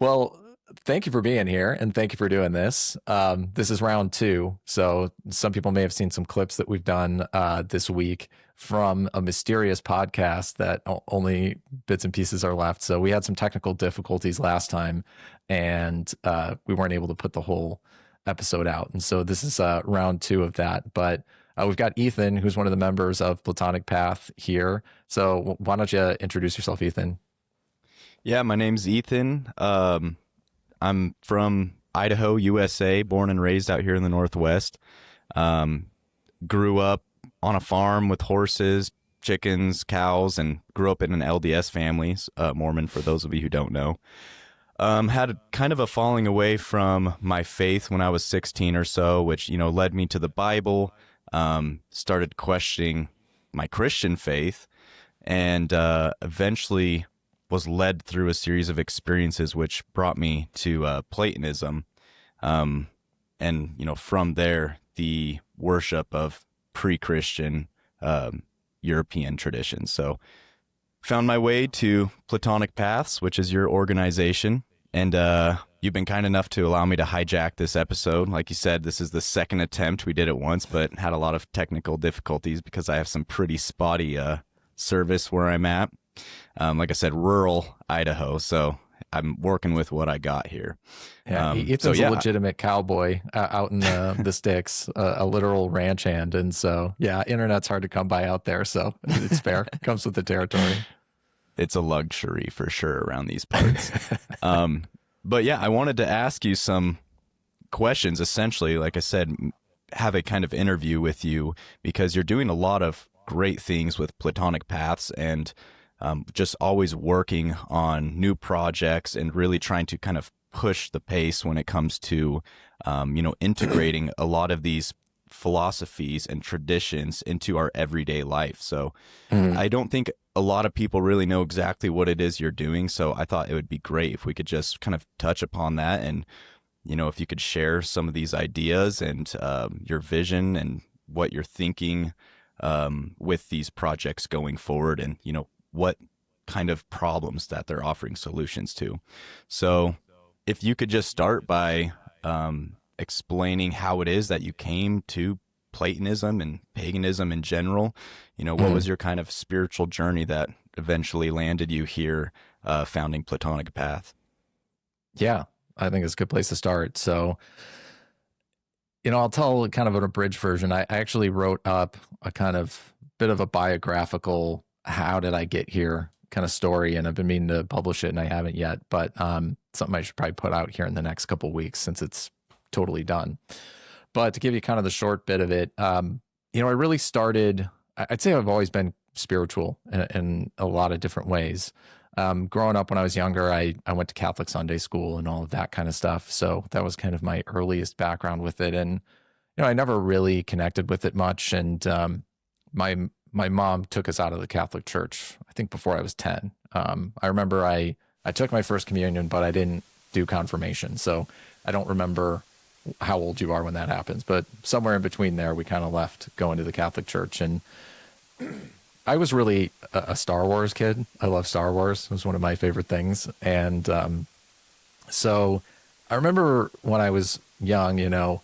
Well, thank you for being here and thank you for doing this. This is round two. So some people may have seen some clips that we've done this week from a mysterious podcast that only bits and pieces are left. So we had some technical difficulties last time and we weren't able to put the whole episode out. And so this is round two of that. But we've got Ethan, who's one of the members of Platonic Path here. So why don't you introduce yourself, Ethan? Yeah, my name's Ethan. I'm from Idaho, USA, born and raised out here in the Northwest. Grew up on a farm with horses, chickens, cows, and grew up in an LDS family, Mormon for those of you who don't know. Had kind of a falling away from my faith when I was 16 or so, which, led me to the Bible, started questioning my Christian faith, and eventually was led through a series of experiences which brought me to Platonism. And, from there, the worship of pre-Christian European traditions. So found my way to Platonic Paths, which is your organization. And you've been kind enough to allow me to hijack this episode. Like you said, this is the second attempt. We did it once, but had a lot of technical difficulties because I have some pretty spotty service where I'm at. Like I said, rural Idaho. So I'm working with what I got here. Yeah, Ethan's a legitimate cowboy out in the sticks, a literal ranch hand. And so, yeah, internet's hard to come by out there. So it's fair. It comes with the territory. It's a luxury for sure around these parts. But yeah, I wanted to ask you some questions. Essentially, like I said, have a kind of interview with you because you're doing a lot of great things with Platonic Paths and just always working on new projects and really trying to kind of push the pace when it comes to, integrating a lot of these philosophies and traditions into our everyday life. So I don't think a lot of people really know exactly what it is you're doing. So I thought it would be great if we could just kind of touch upon that and, if you could share some of these ideas and your vision and what you're thinking with these projects going forward and, what kind of problems that they're offering solutions to. So if you could just start by explaining how it is that you came to Platonism and paganism in general, what was your kind of spiritual journey that eventually landed you here founding Platonic Path? Yeah, I think it's a good place to start. So, I'll tell kind of an abridged version. I actually wrote up a kind of bit of a biographical how did I get here kind of story, and I've been meaning to publish it and I haven't yet, but something I should probably put out here in the next couple of weeks since it's totally done. But to give you kind of the short bit of it, I really started, I'd say I've always been spiritual in a lot of different ways. Growing up when I was younger, I went to Catholic Sunday school and all of that kind of stuff. So that was kind of my earliest background with it. And, I never really connected with it much. And my mom took us out of the Catholic Church, I think before I was 10. I remember I took my first communion, but I didn't do confirmation. So I don't remember how old you are when that happens. But somewhere in between there, we kind of left going to the Catholic Church. And I was really a Star Wars kid. I love Star Wars. It was one of my favorite things. And so I remember when I was young,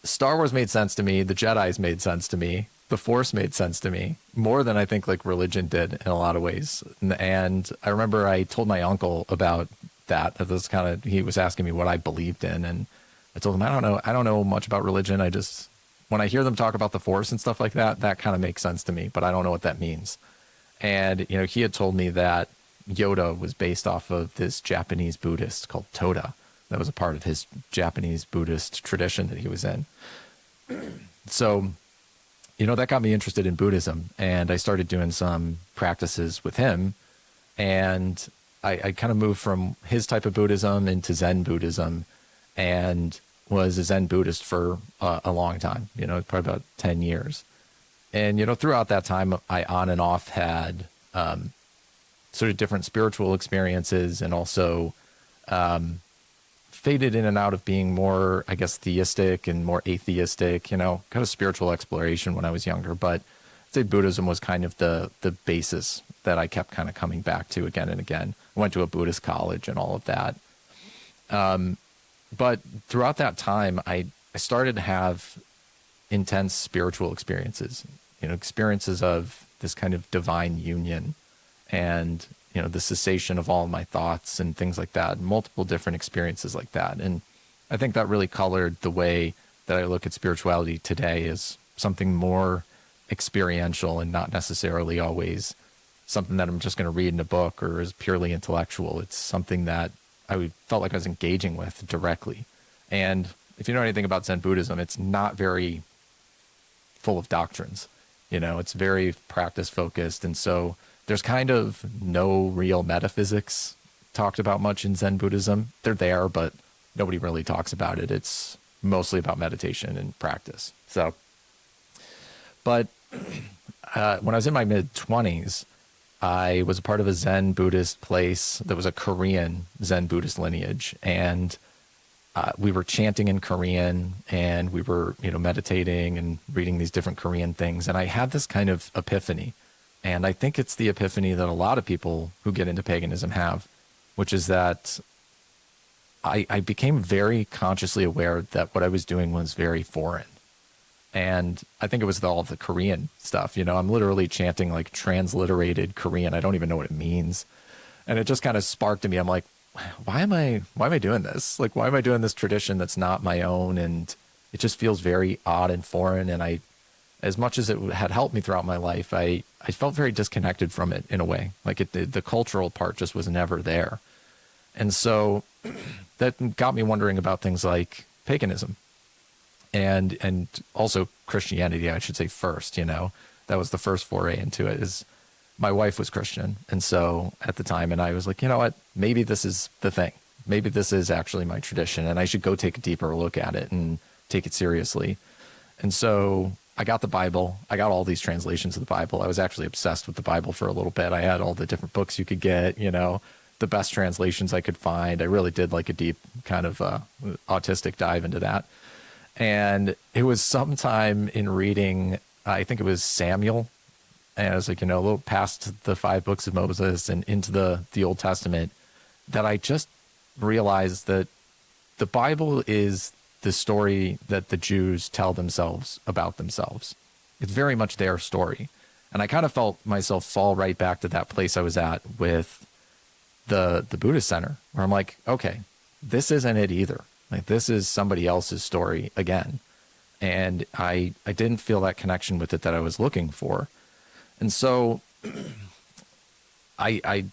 Star Wars made sense to me. The Jedis made sense to me. The Force made sense to me more than I think like religion did in a lot of ways. And I remember I told my uncle about that. He was asking me what I believed in. And I told him, I don't know much about religion. When I hear them talk about the Force and stuff like that, that kind of makes sense to me, but I don't know what that means. And, he had told me that Yoda was based off of this Japanese Buddhist called Toda. That was a part of his Japanese Buddhist tradition that he was in. So, that got me interested in Buddhism, and I started doing some practices with him. And I kind of moved from his type of Buddhism into Zen Buddhism and was a Zen Buddhist for a long time, probably about 10 years. And, throughout that time, I on and off had sort of different spiritual experiences and also faded in and out of being more, I guess, theistic and more atheistic, kind of spiritual exploration when I was younger. But I'd say Buddhism was kind of the basis that I kept kind of coming back to again and again. I went to a Buddhist college and all of that. But throughout that time, I started to have intense spiritual experiences, experiences of this kind of divine union and, the cessation of all my thoughts and things like that, multiple different experiences like that. And I think that really colored the way that I look at spirituality today as something more experiential and not necessarily always something that I'm just going to read in a book or is purely intellectual. It's something that felt like I was engaging with directly. And if you know anything about Zen Buddhism, it's not very full of doctrines. It's very practice focused. And so there's kind of no real metaphysics talked about much in Zen Buddhism. They're there, but nobody really talks about it. It's mostly about meditation and practice. So, but when I was in my mid-20s, I was a part of a Zen Buddhist place that was a Korean Zen Buddhist lineage. And we were chanting in Korean and we were, meditating and reading these different Korean things. And I had this kind of epiphany. And I think it's the epiphany that a lot of people who get into paganism have, which is that I became very consciously aware that what I was doing was very foreign. And I think it was all the Korean stuff. I'm literally chanting like transliterated Korean. I don't even know what it means. And it just kind of sparked in me. I'm like, why am I doing this? Like, why am I doing this tradition that's not my own? And it just feels very odd and foreign. And as much as it had helped me throughout my life, I felt very disconnected from it in a way. Like the cultural part just was never there. And so that got me wondering about things like paganism and also Christianity, I should say first, that was the first foray into it. Is my wife was Christian. And so at the time, and I was like, you know what, maybe this is the thing. Maybe this is actually my tradition and I should go take a deeper look at it and take it seriously. And so I got the Bible. I got all these translations of the Bible. I was actually obsessed with the Bible for a little bit. I had all the different books you could get, the best translations I could find. I really did like a deep kind of autistic dive into that. And it was sometime in reading, I think it was Samuel. And I was like, a little past the 5 books of Moses and into the Old Testament, that I just realized that the Bible is the story that the Jews tell themselves about themselves. It's very much their story. And I kind of felt myself fall right back to that place I was at with the Buddhist Center, where I'm like, okay, this isn't it either. Like, this is somebody else's story again. And I didn't feel that connection with it that I was looking for. And so I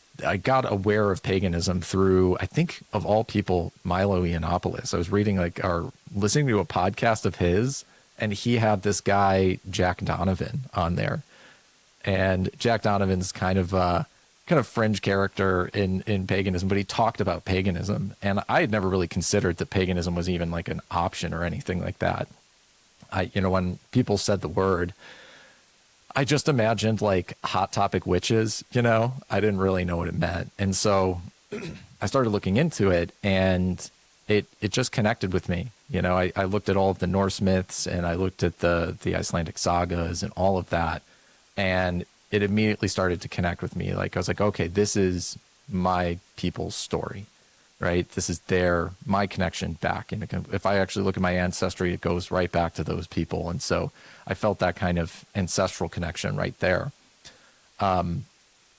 got aware of paganism through, I think of all people, Milo Yiannopoulos. I was reading or listening to a podcast of his, and he had this guy, Jack Donovan, on there. And Jack Donovan's kind of fringe character in paganism, but he talked about paganism. And I had never really considered that paganism was even like an option or anything like that. When people said the word, I just imagined like Hot Topic witches, I didn't really know what it meant. And so I started looking into it, and it just connected with me. I looked at all of the Norse myths, and I looked at the Icelandic sagas and all of that. And it immediately started to connect with me. Like, I was like, okay, this is my people's story, right? This is my connection back. And if I actually look at my ancestry, it goes right back to those people. And so I felt that kind of ancestral connection right there.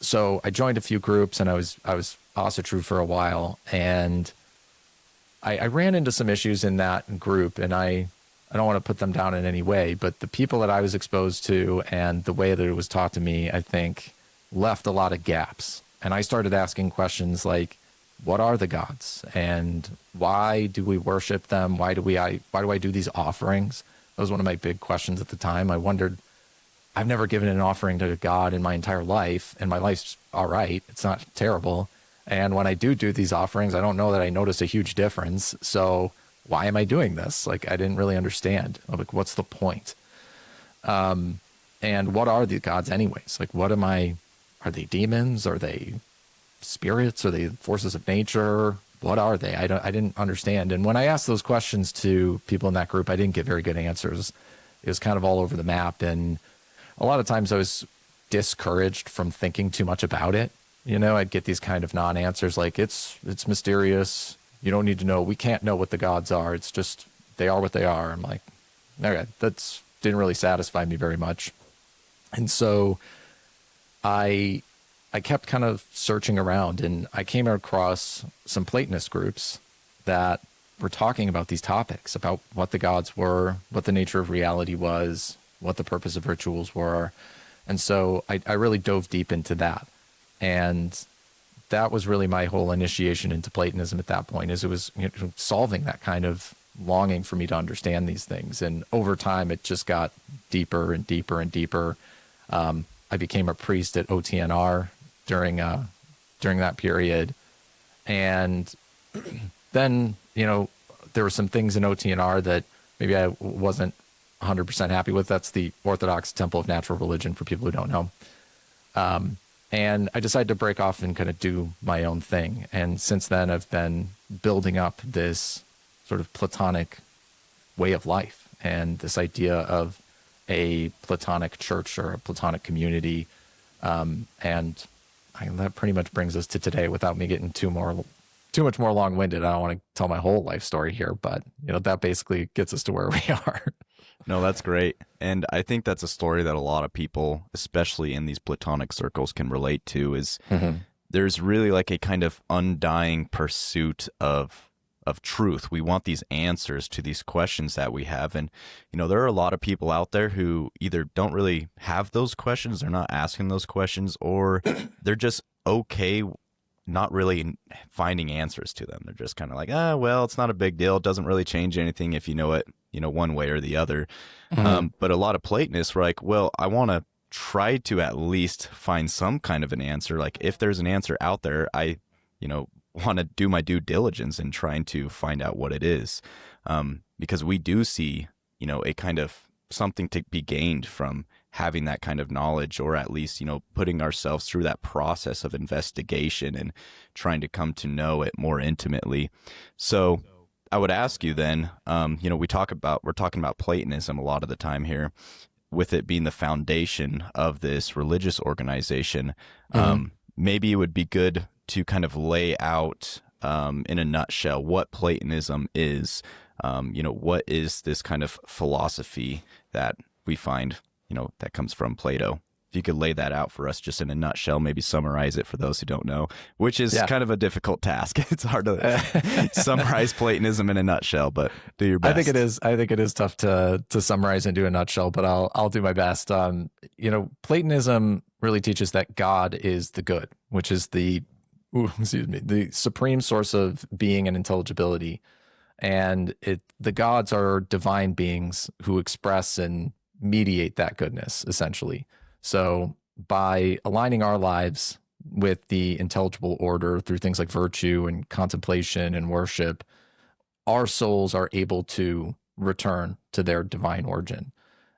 So I joined a few groups, and I was also true for a while. And I ran into some issues in that group, and I don't want to put them down in any way, but the people that I was exposed to and the way that it was taught to me, I think, left a lot of gaps. And I started asking questions like, what are the gods? And why do we worship them? Why do I do these offerings? That was one of my big questions at the time. I wondered, I've never given an offering to God in my entire life, and my life's all right. It's not terrible. And when I do these offerings, I don't know that I notice a huge difference. So why am I doing this? Like, I didn't really understand. I'm like, what's the point? And what are the gods anyways? Like, are they demons? Are they spirits? Are they forces of nature? What are they? I didn't understand. And when I asked those questions to people in that group, I didn't get very good answers. It was kind of all over the map. And a lot of times I was discouraged from thinking too much about it. I'd get these kind of non-answers like, it's mysterious, You don't need to know. We can't know what the gods are. It's just they are what they are. I'm like, okay, that's didn't really satisfy me very much. And so I kept kind of searching around, and I came across some Platonist groups that were talking about these topics, about what the gods were, what the nature of reality was, what the purpose of rituals were. And so I really dove deep into that. And that was really my whole initiation into Platonism at that point, is it was, you know, solving that kind of longing for me to understand these things. And over time, it just got deeper and deeper and deeper. I became a priest at OTNR during that period. And then, you know, there were some things in OTNR that maybe I wasn't 100% happy with. That's the Orthodox Temple of Natural Religion, for people who don't know. And I decided to break off and kind of do my own thing. And since then, I've been building up this sort of Platonic way of life, and this idea of a Platonic church or a Platonic community. That pretty much brings us to today, without me getting too much more long-winded. I don't want to tell my whole life story here, but you know, that basically gets us to where we are. No, that's great. And I think that's a story that a lot of people, especially in these Platonic circles, can relate to, is there's really like a kind of undying pursuit of truth. We want these answers to these questions that we have. And, you know, there are a lot of people out there who either don't really have those questions, they're not asking those questions, or they're just okay not really finding answers to them. They're just kind of like, well, it's not a big deal. It doesn't really change anything if you know it, you know, one way or the other. But a lot of Platonists were like, well, I want to try to at least find some kind of an answer. Like, if there's an answer out there, I, you know, want to do my due diligence in trying to find out what it is. Because we do see, you know, a kind of something to be gained from having that kind of knowledge, or at least, you know, putting ourselves through that process of investigation and trying to come to know it more intimately. So I would ask you then, you know, we're talking about Platonism a lot of the time here, with it being the foundation of this religious organization. Maybe it would be good to kind of lay out in a nutshell what Platonism is. You know, what is this kind of philosophy that we find, you know, that comes from Plato? If you could lay that out for us just in a nutshell, maybe summarize it for those who don't know, which is kind of a difficult task. It's hard to summarize Platonism in a nutshell, but do your best. I think it is tough to summarize and do a nutshell, but I'll do my best. You know, Platonism really teaches that God is the good, which is the supreme source of being and intelligibility. And the gods are divine beings who express and mediate that goodness, essentially. So by aligning our lives with the intelligible order through things like virtue and contemplation and worship, our souls are able to return to their divine origin.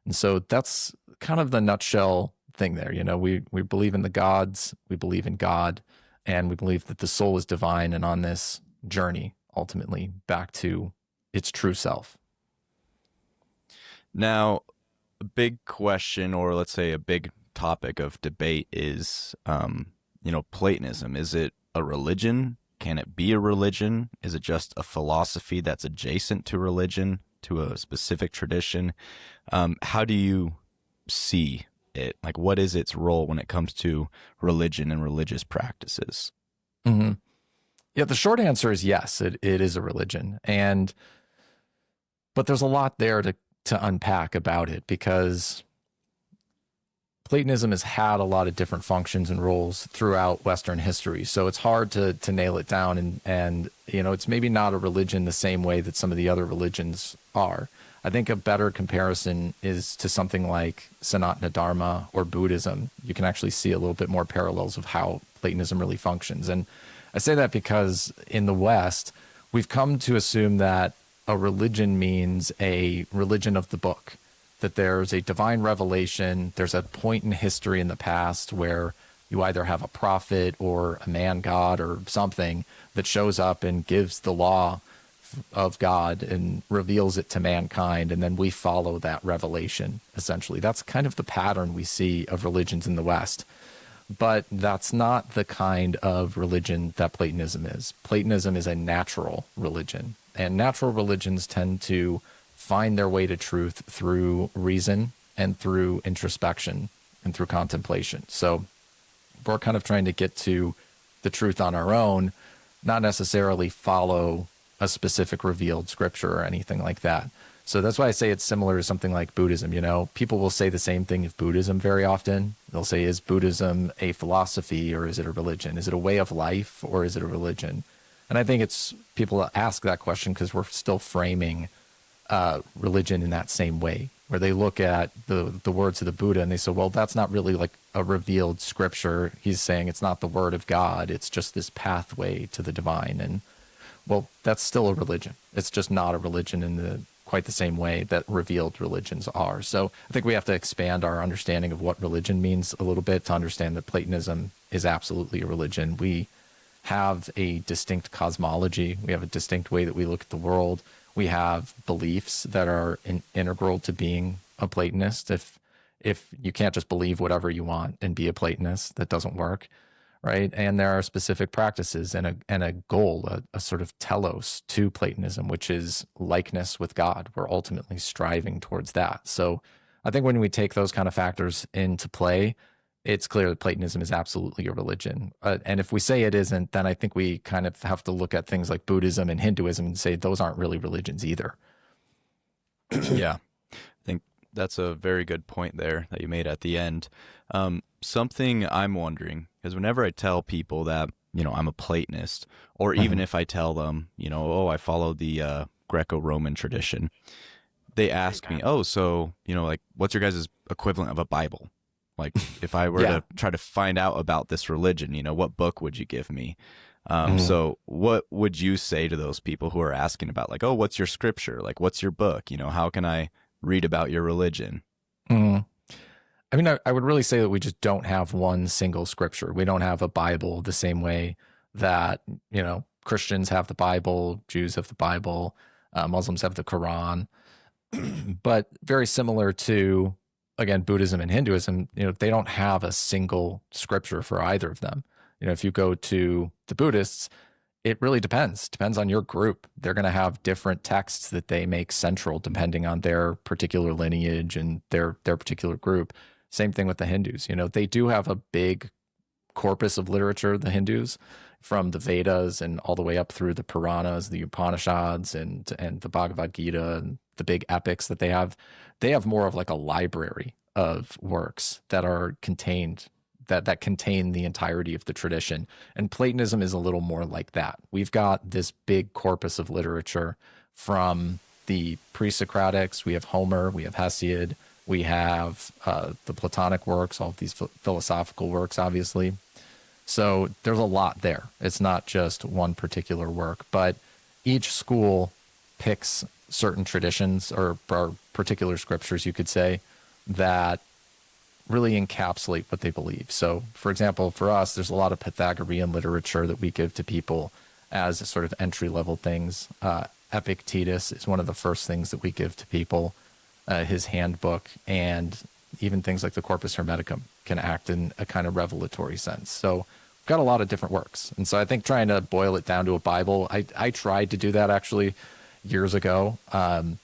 And so that's kind of the nutshell thing there. You know, we believe in the gods, we believe in God, and we believe that the soul is divine and on this journey ultimately back to its true self. Now, a big question, or let's say a big topic of debate, is, you know, Platonism. Is it a religion? Can it be a religion? Is it just a philosophy that's adjacent to religion, to a specific tradition? How do you see it? Like, what is its role when it comes to religion and religious practices? Yeah, the short answer is yes, it is a religion. But there's a lot there to unpack about it, because Platonism has had a lot of different functions and roles throughout Western history. So it's hard to nail it down. And, you know, it's maybe not a religion the same way that some of the other religions are. I think a better comparison is to something like Sanatana Dharma or Buddhism. You can actually see a little bit more parallels of how Platonism really functions. And I say that because in the West, we've come to assume that a religion means a religion of the book, that there's a divine revelation, there's a point in history in the past where you either have a prophet or a man god or something that shows up and gives the law of God and reveals it to mankind, and then we follow that revelation, essentially. That's kind of the pattern we see of religions in the West. But that's not the kind of religion that Platonism is. Platonism is a natural religion, and natural religions tend to find their way to truth through reason and through introspection and through contemplation. So we're kind of trying to get to the truth on our own, not necessarily follow a specific revealed scripture or anything like that. So that's why I say it's similar to something like Buddhism. You know, people will say the same thing of Buddhism very often. They'll say, is Buddhism a philosophy or is it a religion? Is it a way of life or is it a religion? And I think it's people ask that question because we're still framing religion in that same way, where they look at the words of the Buddha and they say, well, that's not really like a revealed scripture. He's saying it's not the word of God. It's just this pathway to the divine. And well, that's still a religion. It's just not a religion in quite the same way that revealed religions are. So I think we have to expand our understanding of what religion means a little bit to understand that Platonism is absolutely a religion. We have a distinct cosmology. We have a distinct way that we look at the world. We have beliefs that are integral to being a Platonist. If you can't just believe whatever you want and be a Platonist, that doesn't work, right? And there are specific practices and a goal, a sort of telos to Platonism, which is likeness with God. We're ultimately striving towards that. So I think when we take those kind of factors into play, it's clear that Platonism is absolutely a religion. And if we say it isn't, then I think we kind of have to look at things like Buddhism and Hinduism and say those aren't really religions either. Yeah, I think that's a very good point there that you made at the end. Something I'm wondering is whenever I tell people that, you know, I'm a Platonist, or even if I tell them, you know, oh, I follow the Greco-Roman tradition, they ask me, oh, so, you know, like, what's your guys' equivalent of a Bible? Like, if I were to try to find out about this religion, you know, what book would you give me? So what would you say to those people who are asking about, like, oh, what's your scripture? Like, what's your book? You know, how can I read about your religion? I mean, I would really say that we just don't have one single scripture. We don't have a Bible the same way that, you know, Christians have the Bible, Jews have the Bible, Muslims have the Quran. But very similar to, again, Buddhism and Hinduism, you know, they don't have a single scripture for either of them. You know, if you go to the Buddhists, it really depends on your group. They're going to have different texts that they make central depending on their particular lineage and their particular group. Same thing with the Hindus. You know, they do have a big corpus of literature, the Hindus, from the Vedas and all the way up through the Puranas, the Upanishads, and the Bhagavad Gita, and the big epics that they have. They have more of like a library of works that are contained, that contain the entirety of the tradition. And Platonism is a little more like that. We've got this big corpus of literature from the pre-Socratics. We have Homer, we have Hesiod, we have the Platonic works, all of these philosophical works, obviously. So there's a lot there. It's not just one particular work, but each school picks certain traditions or particular scriptures, you could say, that really encapsulate what they believe. So, for example, for us, there's a lot of Pythagorean literature that we give to people as a sort of entry-level things. Epictetus is one of the first things that we give to people, his handbook, and even things like the Corpus Hermeticum can act in a kind of revelatory sense. So we've got a lot of different works. And so I think trying to boil it down to a Bible, I tried to do that actually years ago. And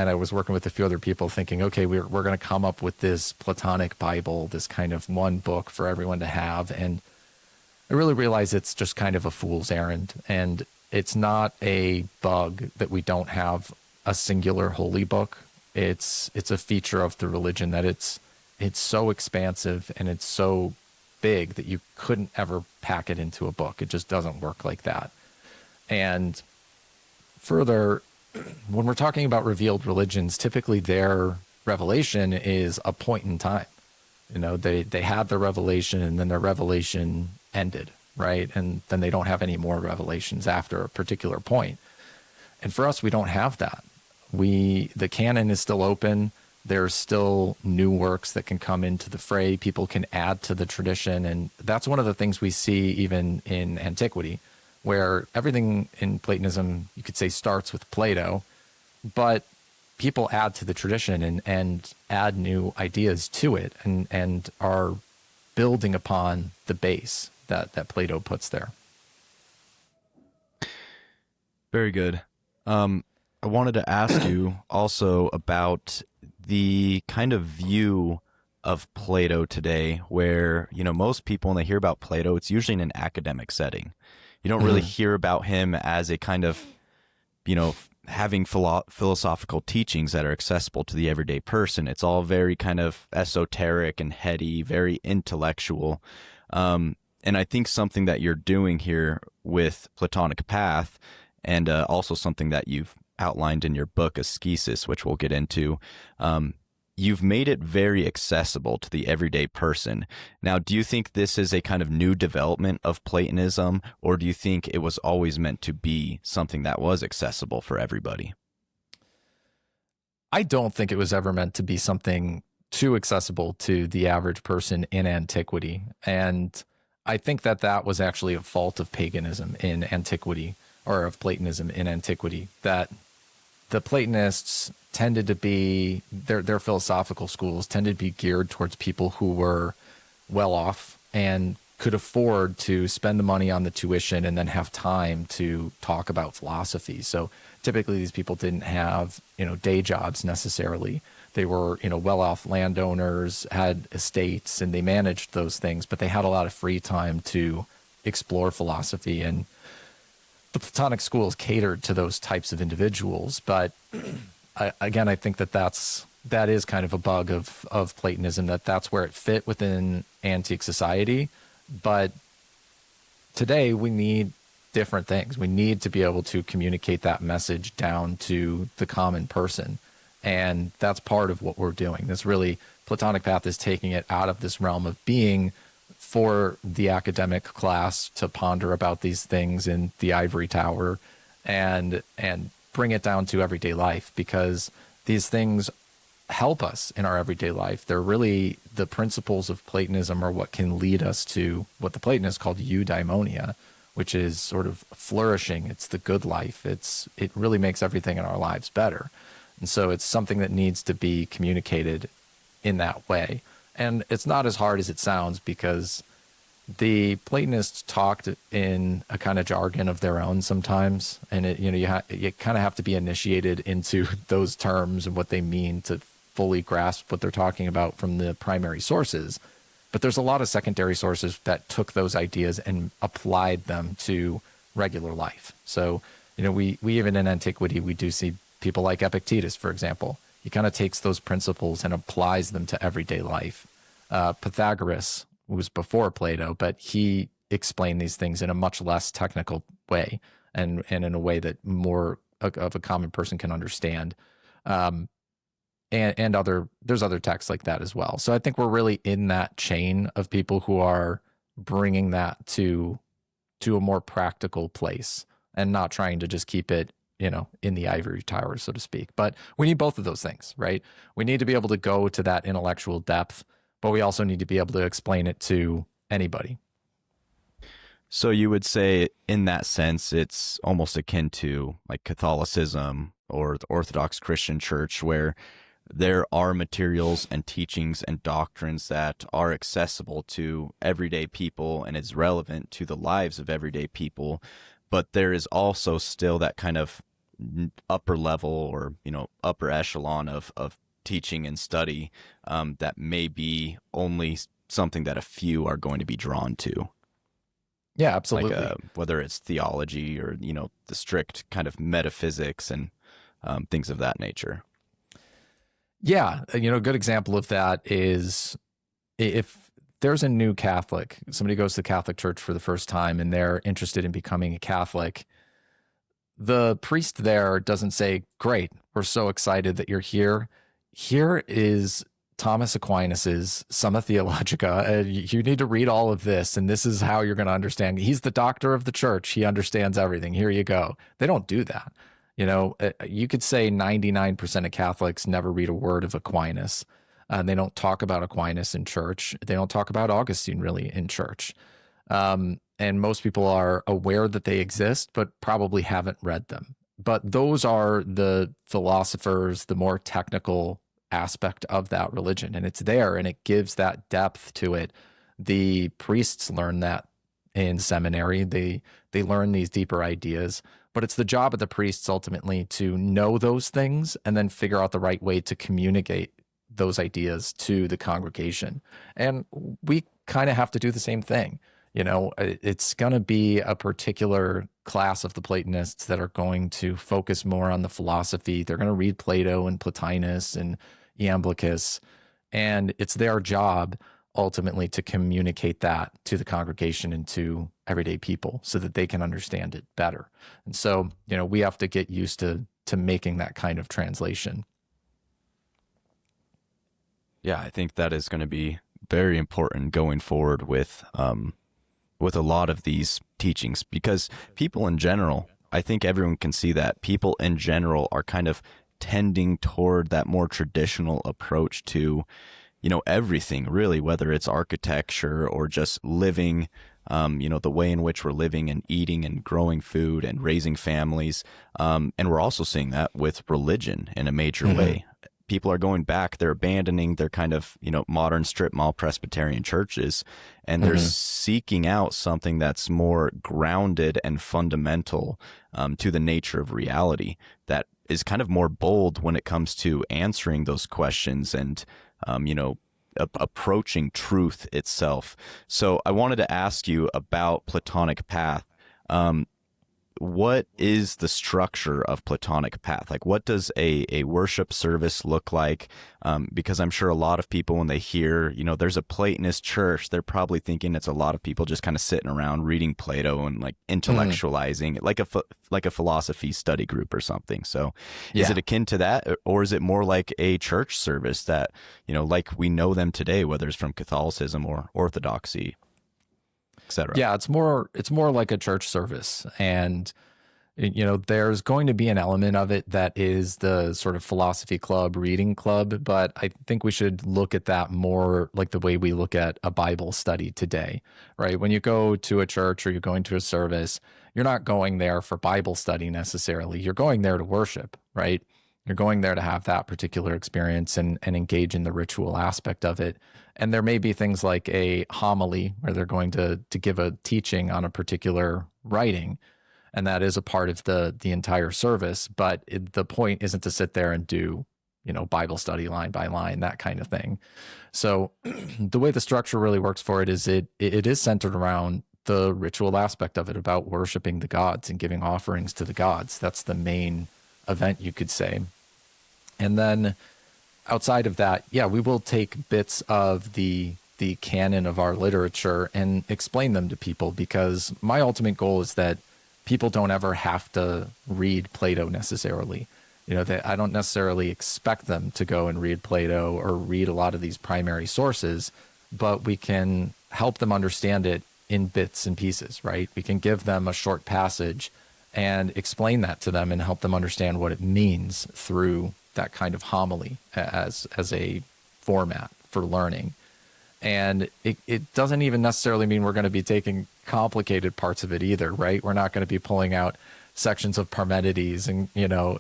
I was working with a few other people thinking, okay, we're going to come up with this Platonic Bible, this kind of one book for everyone to have. And I really realized it's just kind of a fool's errand. And it's not a bug that we don't have a singular holy book. It's a feature of the religion that it's so expansive and it's so big that you couldn't ever pack it into a book. It just doesn't work like that. And further, when we're talking about revealed religions, typically their revelation is a point in time. You know, they had the revelation and then their revelation ended, right? And then they don't have any more revelations after a particular point. And for us, we don't have that. The canon is still open. There's still new works that can come into the fray. People can add to the tradition. And that's one of the things we see even in antiquity, where everything in Platonism, you could say, starts with Plato, but people add to the tradition and add new ideas to it and are building upon the base that Plato puts there. Very good. I wanted to ask you also about the kind of view of Plato today, where, most people, when they hear about Plato, it's usually in an academic setting. You don't really hear about him as a kind of, having philosophical teachings that are accessible to the everyday person. It's all very kind of esoteric and heady, very intellectual. And I think something that you're doing here with Platonic Path, and also something that you've outlined in your book, Ascesis, which we'll get into, you've made it very accessible to the everyday person. Now, do you think this is a kind of new development of Platonism, or do you think it was always meant to be something that was accessible for everybody? I don't think it was ever meant to be something too accessible to the average person in antiquity. And I think that was actually a fault of paganism in antiquity, or of Platonism in antiquity, that the Platonists tended to be, their philosophical schools tended to be geared towards people who were well off and could afford to spend the money on the tuition and then have time to talk about philosophy. So typically these people didn't have, day jobs necessarily. They were, well-off landowners, had estates, and they managed those things, but they had a lot of free time to explore philosophy. And the Platonic schools catered to those types of individuals. But I think that is kind of a bug of Platonism, that's where it fit within antique society. But today we need different things. We need to be able to communicate that message down to the common person. And that's part of what we're doing. This really, Platonic Path is taking it out of this realm of being for the academic class to ponder about these things in the ivory tower, and bring it down to everyday life, because these things help us in our everyday life. They're really, the principles of Platonism are what can lead us to what the Platonists called eudaimonia, which is sort of flourishing. It's the good life. It really makes everything in our lives better. And so it's something that needs to be communicated in that way. And it's not as hard as it sounds, because the Platonists talked in a kind of jargon of their own sometimes. And you kind of have to be initiated into those terms and what they mean to fully grasp what they're talking about from the primary sources. But there's a lot of secondary sources that took those ideas and applied them to regular life. So, we even in antiquity, we do see people like Epictetus, for example. He kind of takes those principles and applies them to everyday life. Pythagoras was before Plato, but he explained these things in a much less technical way, and in a way that more of a common person can understand. And there's other texts like that as well. So I think we're really in that chain of people who are bringing that to a more practical place, and not trying to just keep it, in the ivory tower, so to speak. But we need both of those things, right? We need to be able to go to that intellectual depth, but we also need to be able to explain it to anybody. So you would say, in that sense, it's almost akin to like Catholicism or the Orthodox Christian Church, where there are materials and teachings and doctrines that are accessible to everyday people and is relevant to the lives of everyday people. But there is also still that kind of upper level, or, upper echelon of teaching and study that may be only something that a few are going to be drawn to. Yeah, absolutely. Like whether it's theology or, the strict kind of metaphysics and things of that nature. Yeah, a good example of that is if there's a new Catholic, somebody goes to the Catholic Church for the first time and they're interested in becoming a Catholic, the priest there doesn't say, "Great, we're so excited that you're here. Here is Thomas Aquinas's Summa Theologica. You need to read all of this, and this is how you're going to understand. He's the doctor of the church. He understands everything. Here you go." They don't do that. You could say 99% of Catholics never read a word of Aquinas. They don't talk about Aquinas in church. They don't talk about Augustine really in church. And most people are aware that they exist, but probably haven't read them. But those are the philosophers, the more technical aspect of that religion. And it's there, and it gives that depth to it The priests learn that in seminary. They learn these deeper ideas, but it's the job of the priests ultimately to know those things and then figure out the right way to communicate those ideas to the congregation. And we kind of have to do the same thing. It's going to be a particular class of the Platonists that are going to focus more on the philosophy. They're going to read Plato and Plotinus and Iamblichus, and it's their job ultimately to communicate that to the congregation and to everyday people so that they can understand it better. And so, we have to get used to making that kind of translation. Yeah, I think that is going to be very important going forward with a lot of these teachings, because people in general, I think everyone can see that people in general are kind of tending toward that more traditional approach to, everything really, whether it's architecture or just living, the way in which we're living and eating and growing food and raising families. And we're also seeing that with religion in a major way. People are going back, they're abandoning their kind of, modern strip mall Presbyterian churches, and they're seeking out something that's more grounded and fundamental to the nature of reality, that is kind of more bold when it comes to answering those questions and, approaching truth itself. So I wanted to ask you about Platonic path. What is the structure of Platonic path? Like, what does a worship service look like? Because I'm sure a lot of people, when they hear, there's a Platonist church, they're probably thinking it's a lot of people just kind of sitting around reading Plato and like intellectualizing, like a philosophy study group or something. So is it akin to that, or is it more like a church service that, like we know them today, whether it's from Catholicism or Orthodoxy, etc.? Yeah, it's more like a church service. And there's going to be an element of it that is the sort of philosophy club, reading club, but I think we should look at that more like the way we look at a Bible study today, right? When you go to a church or you're going to a service, you're not going there for Bible study necessarily. You're going there to worship, right? You're going there to have that particular experience and engage in the ritual aspect of it. And there may be things like a homily where they're going to give a teaching on a particular writing, and that is a part of the entire service. But the point isn't to sit there and do, Bible study line by line, that kind of thing. So the way the structure really works for it is it is centered around the ritual aspect of it, about worshiping the gods and giving offerings to the gods. That's the main event, you could say. And then outside of that, we will take bits of the canon of our literature and explain them to people, because my ultimate goal is that people don't ever have to read Plato necessarily. That I don't necessarily expect them to go and read Plato or read a lot of these primary sources, but we can help them understand it in bits and pieces, right? We can give them a short passage and explain that to them and help them understand what it means through that kind of homily as a format for learning. And it doesn't even necessarily mean we're going to be taking complicated parts of it either, right? We're not going to be pulling out sections of Parmenides and,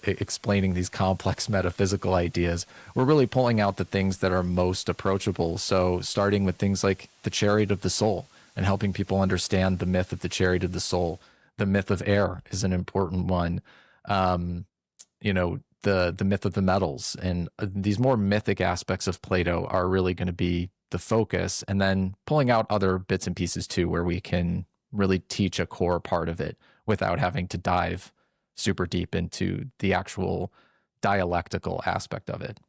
explaining these complex metaphysical ideas. We're really pulling out the things that are most approachable. So starting with things like the chariot of the soul and helping people understand the myth of the chariot of the soul. The myth of air is an important one. The myth of the metals, and these more mythic aspects of Plato are really going to be the focus, and then pulling out other bits and pieces too, where we can really teach a core part of it without having to dive super deep into the actual dialectical aspect of it.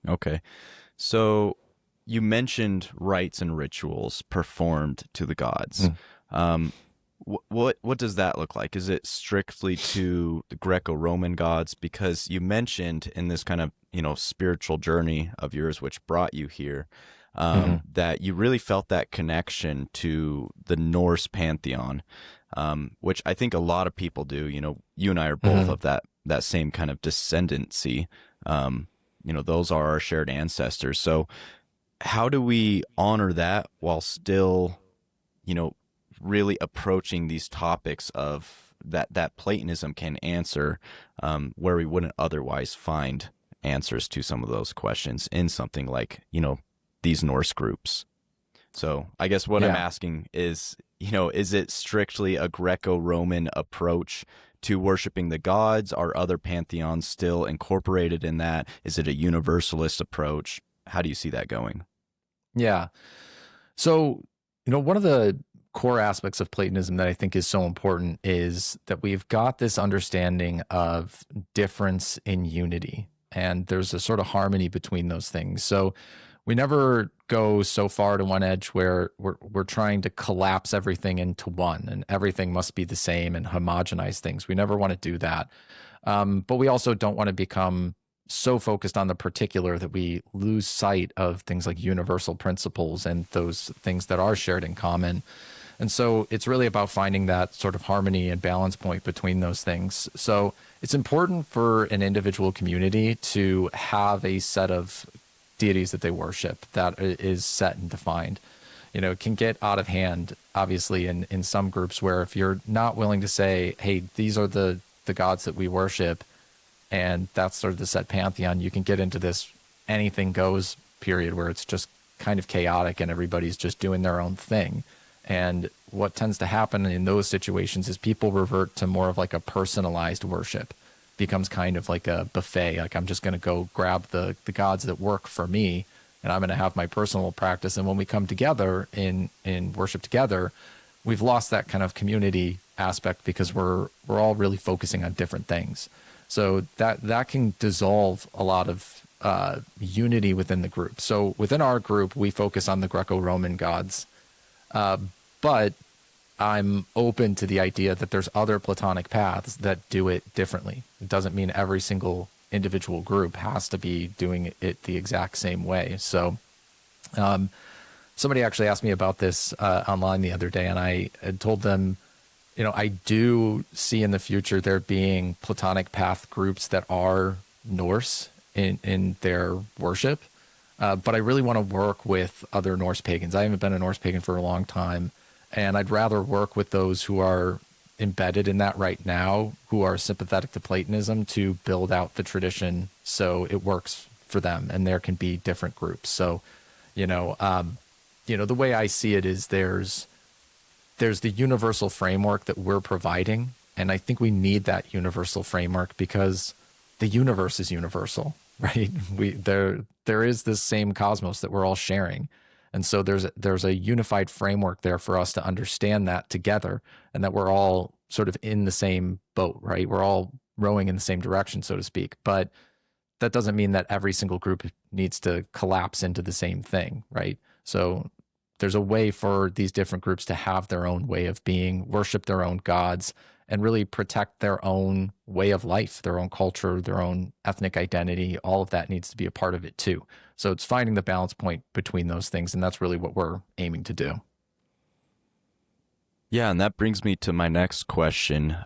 Okay. So you mentioned rites and rituals performed to the gods. What does that look like? Is it strictly to the Greco-Roman gods? Because you mentioned in this kind of, spiritual journey of yours, which brought you here, that you really felt that connection to the Norse pantheon, which I think a lot of people do. You and I are both of that same kind of descendancy. Those are our shared ancestors. So how do we honor that while still, really approaching these topics of that Platonism can answer, where we wouldn't otherwise find answers to some of those questions in something like, these Norse groups? So I guess what I'm Yeah. asking is, is it strictly a Greco-Roman approach to worshiping the gods? Are other pantheons still incorporated in that? Is it a universalist approach? How do you see that going? Yeah. So, one of the core aspects of Platonism that I think is so important is that we've got this understanding of difference in unity, and there's a sort of harmony between those things. So, we never go so far to one edge where we're trying to collapse everything into one and everything must be the same and homogenize things. We never want to do that. But we also don't want to become so focused on the particular that we lose sight of things like universal principles and those things that are shared in common. And so it's really about finding that sort of harmony and balance point between those things. So it's important for an individual community to have a set of deities that they worship that is set and defined. It can get out of hand, obviously, in some groups where if you're not willing to say, hey, these are the gods that we worship, and that's sort of the set pantheon, you can get into this anything goes period where it's just kind of chaotic and everybody's just doing their own thing. And what tends to happen in those situations is people revert to more of like a personalized worship. Becomes kind of like a buffet. Like I'm just going to go grab the gods that work for me, and I'm going to have my personal practice. And when we come together in worship together, we've lost that kind of community aspect because we're all really focusing on different things. So that can dissolve a lot of unity within the group. So within our group, we focus on the Greco-Roman gods, but I'm open to the idea that there's other Platonic paths that do it differently. It doesn't mean every single individual group has to be doing it the exact same way. So somebody actually asked me about this online the other day, and I had told them, I do see in the future there being Platonic path groups that are Norse in their worship, but I really want to work with other Norse pagans. I haven't been a Norse pagan for a long time, and I'd rather work with those who are embedded in that right now, who are sympathetic to Platonism, to build out the tradition so it works for them, and there can be different groups. So, the way I see it is there's the universal framework that we're providing, and I think we need that universal framework because the universe is universal, right? There is this same cosmos that we're all sharing. And so there's a unified framework there for us to understand that together, and that we're all sort of in the same boat, right? We're all rowing in the same direction, so to speak. But that doesn't mean that every single group needs to collapse into the same thing, right? So there's a way for these different groups to have their own way of being, worship their own gods, and really protect their own way of life, their own culture, their own ethnic identity. All of that needs to be a part of it too. So it's finding the balance point between those things, and that's really what we're aiming to do. Yeah, and that brings me to my next question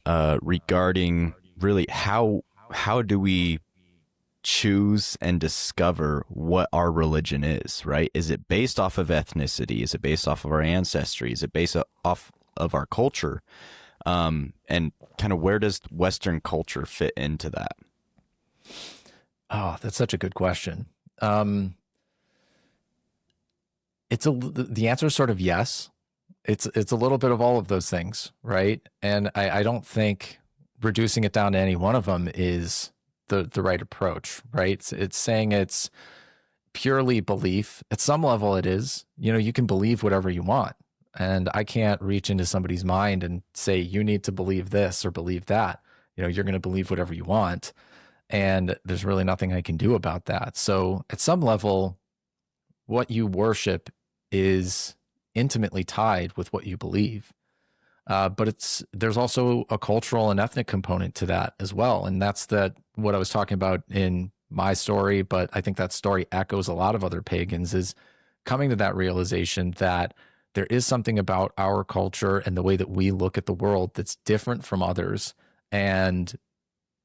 regarding really how do we choose and discover what our religion is, right? Is it based off of ethnicity? Is it based off of our ancestry? Is it based off of our culture? And kind of where does Western culture fit into that? Oh, that's such a good question. The answer is sort of yes. It's a little bit of all of those things, right? And I don't think reducing it down to any one of them is the right approach, right? It's saying it's purely belief. At some level it is. You can believe whatever you want. And I can't reach into somebody's mind and say, you need to believe this or believe that. You're going to believe whatever you want. And there's really nothing I can do about that. So at some level, what you worship is intimately tied with what you believe. But there's also a cultural and ethnic component to that as well. And that's what I was talking about in my story, but I think that story echoes a lot of other pagans, is coming to that realization that there is something about our culture and the way that we look at the world that's different from others. And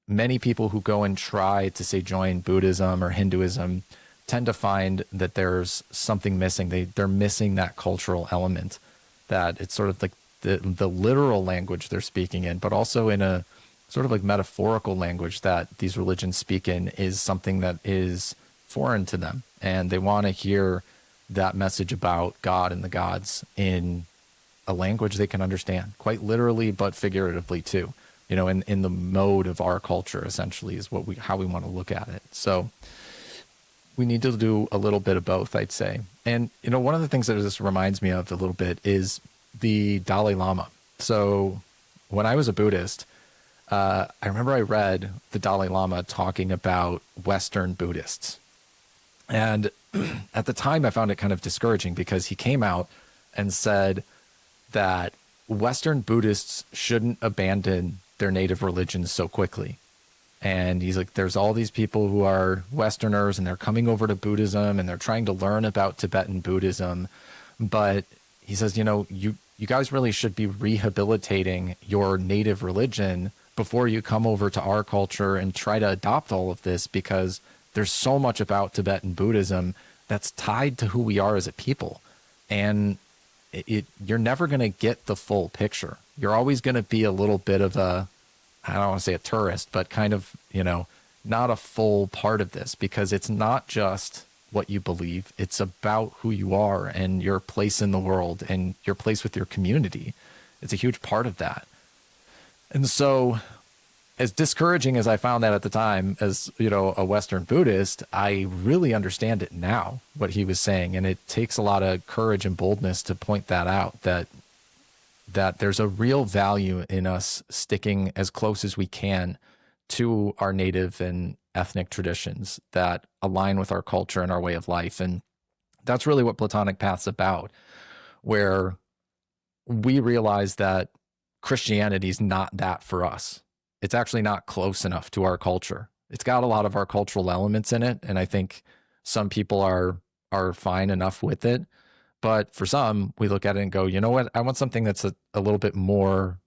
many people who go and try to, say, join Buddhism or Hinduism tend to find that there's something missing. They're missing that cultural element, that it's sort of like the literal language they're speaking in, but also in a sort of like metaphorical language that these religions speak in is something that is foreign to them. And they want to hear that message about God and the gods in a language they can understand, quite literally, but figuratively too. In the mode of our culture, essentially, is how we want to look at it. So we need to do a little bit of both, I'd say. And, one of the things that this reminds me of a little bit is the Dalai Lama. So when I was a Buddhist, I remember I read the Dalai Lama talking about Western Buddhists. And at the time, I found it kind of discouraging because he came out and said that Western Buddhists shouldn't abandon their native religions so quickly. And he's like, there's all these people who are Westerners and they're coming over to Buddhism and they're trying to learn about Tibetan Buddhism. But he says, you guys really should be rehabilitating your native religion before you come over to our culture and try to adopt all of this, because there's so much about Tibetan Buddhism that's tied to who we are as a people. And you're never going to get the full picture. You're always going to be a little bit of I don't want to say a tourist, but kind of, not a full part of this, because it's not just what you believe. It's about who you are and your place in the world and your place with your community. It's a huge part of that. And so, as discouraging as I found that at the time as, a Western Buddhist, I really understand it now, what he was saying. And it takes a lot of courage and boldness to point that out, that there's a real value in us sticking as close as we can to our native and ethnic traditions that align with our culture and our way of life. And that's really what Platonic Path's about, where we realize that Christianity is not that for us. It's actually not close enough to our culture. It's got a lot of our cultural elements in it, and I think some people are fine enough with it. But for some, we look at it and go, you know what? I want something that's a little bit more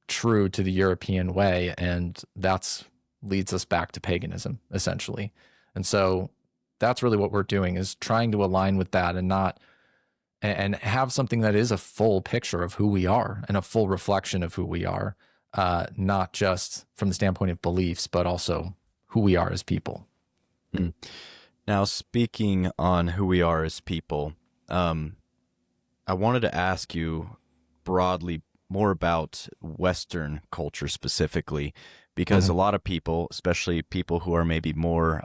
true to the European way. And that's leads us back to paganism, essentially. And so that's really what we're doing, is trying to align with that and have something that is a full picture of who we are and a full reflection of who we are, not just from the standpoint of beliefs, but also who we are as people. Now, speaking on who we are as people, I wanted to ask you broadly more about Western culture specifically, because a lot of people, especially people who are maybe more,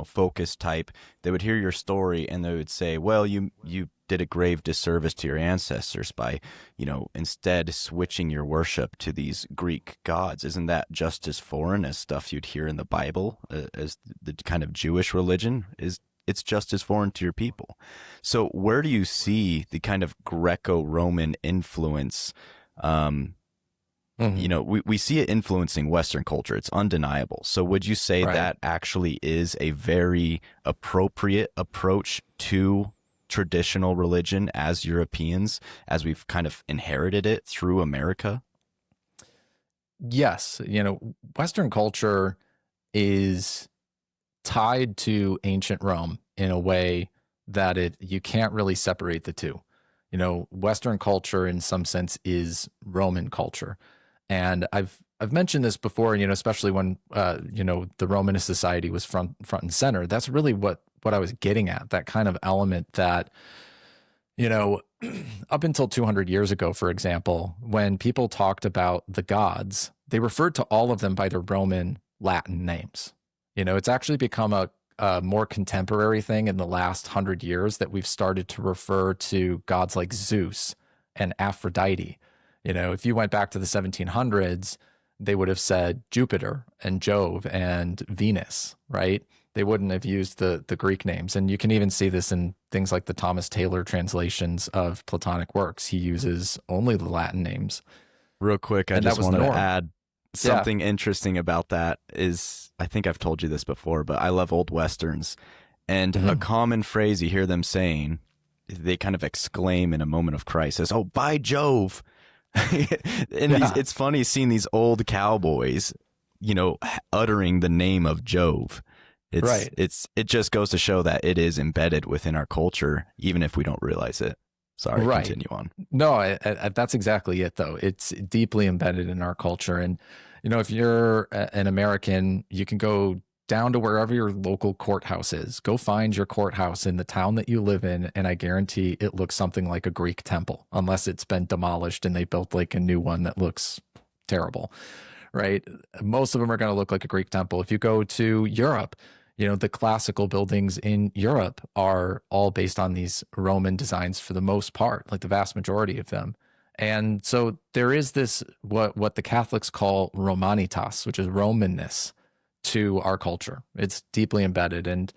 focused type, they would hear your story and they would say, well, you did a grave disservice to your ancestors by, instead switching your worship to these Greek gods. Isn't that just as foreign as stuff you'd hear in the Bible, as the kind of Jewish religion is? It's just as foreign to your people. So where do you see the kind of Greco-Roman influence? We see it influencing Western culture. It's undeniable. So would you say that actually is a very appropriate approach to traditional religion as Europeans, as we've kind of inherited it through America? Yes. Western culture is tied to ancient Rome in a way that you can't really separate the two. Western culture in some sense is Roman culture. And I've mentioned this before, especially when the Romanist society was front and center. That's really what I was getting at, that kind of element that, up until 200 years ago, for example, when people talked about the gods, they referred to all of them by their Roman Latin names. It's actually become a more contemporary thing in the last 100 years that we've started to refer to gods like Zeus and Aphrodite. If you went back to the 1700s, they would have said Jupiter and Jove and Venus, right? They wouldn't have used the Greek names. And you can even see this in things like the Thomas Taylor translations of Platonic works. He uses only the Latin names. Real quick, I just wanted to add something interesting about that is, I think I've told you this before, but I love old Westerns. And a common phrase you hear them saying, they kind of exclaim in a moment of crisis, "Oh, by Jove." It's funny seeing these old cowboys, uttering the name of Jove. It just goes to show that it is embedded within our culture, even if we don't realize it. Sorry, continue on. No, that's exactly it, though. It's deeply embedded in our culture. And, if you're an American, you can go down to wherever your local courthouse is. Go find your courthouse in the town that you live in, and I guarantee it looks something like a Greek temple, unless it's been demolished and they built like a new one that looks terrible, right? Most of them are going to look like a Greek temple. If you go to Europe, you know, the classical buildings in Europe are all based on these Roman designs for the most part, like the vast majority of them. And so there is this what the Catholics call Romanitas, which is Romanness to our culture. It's deeply embedded. And,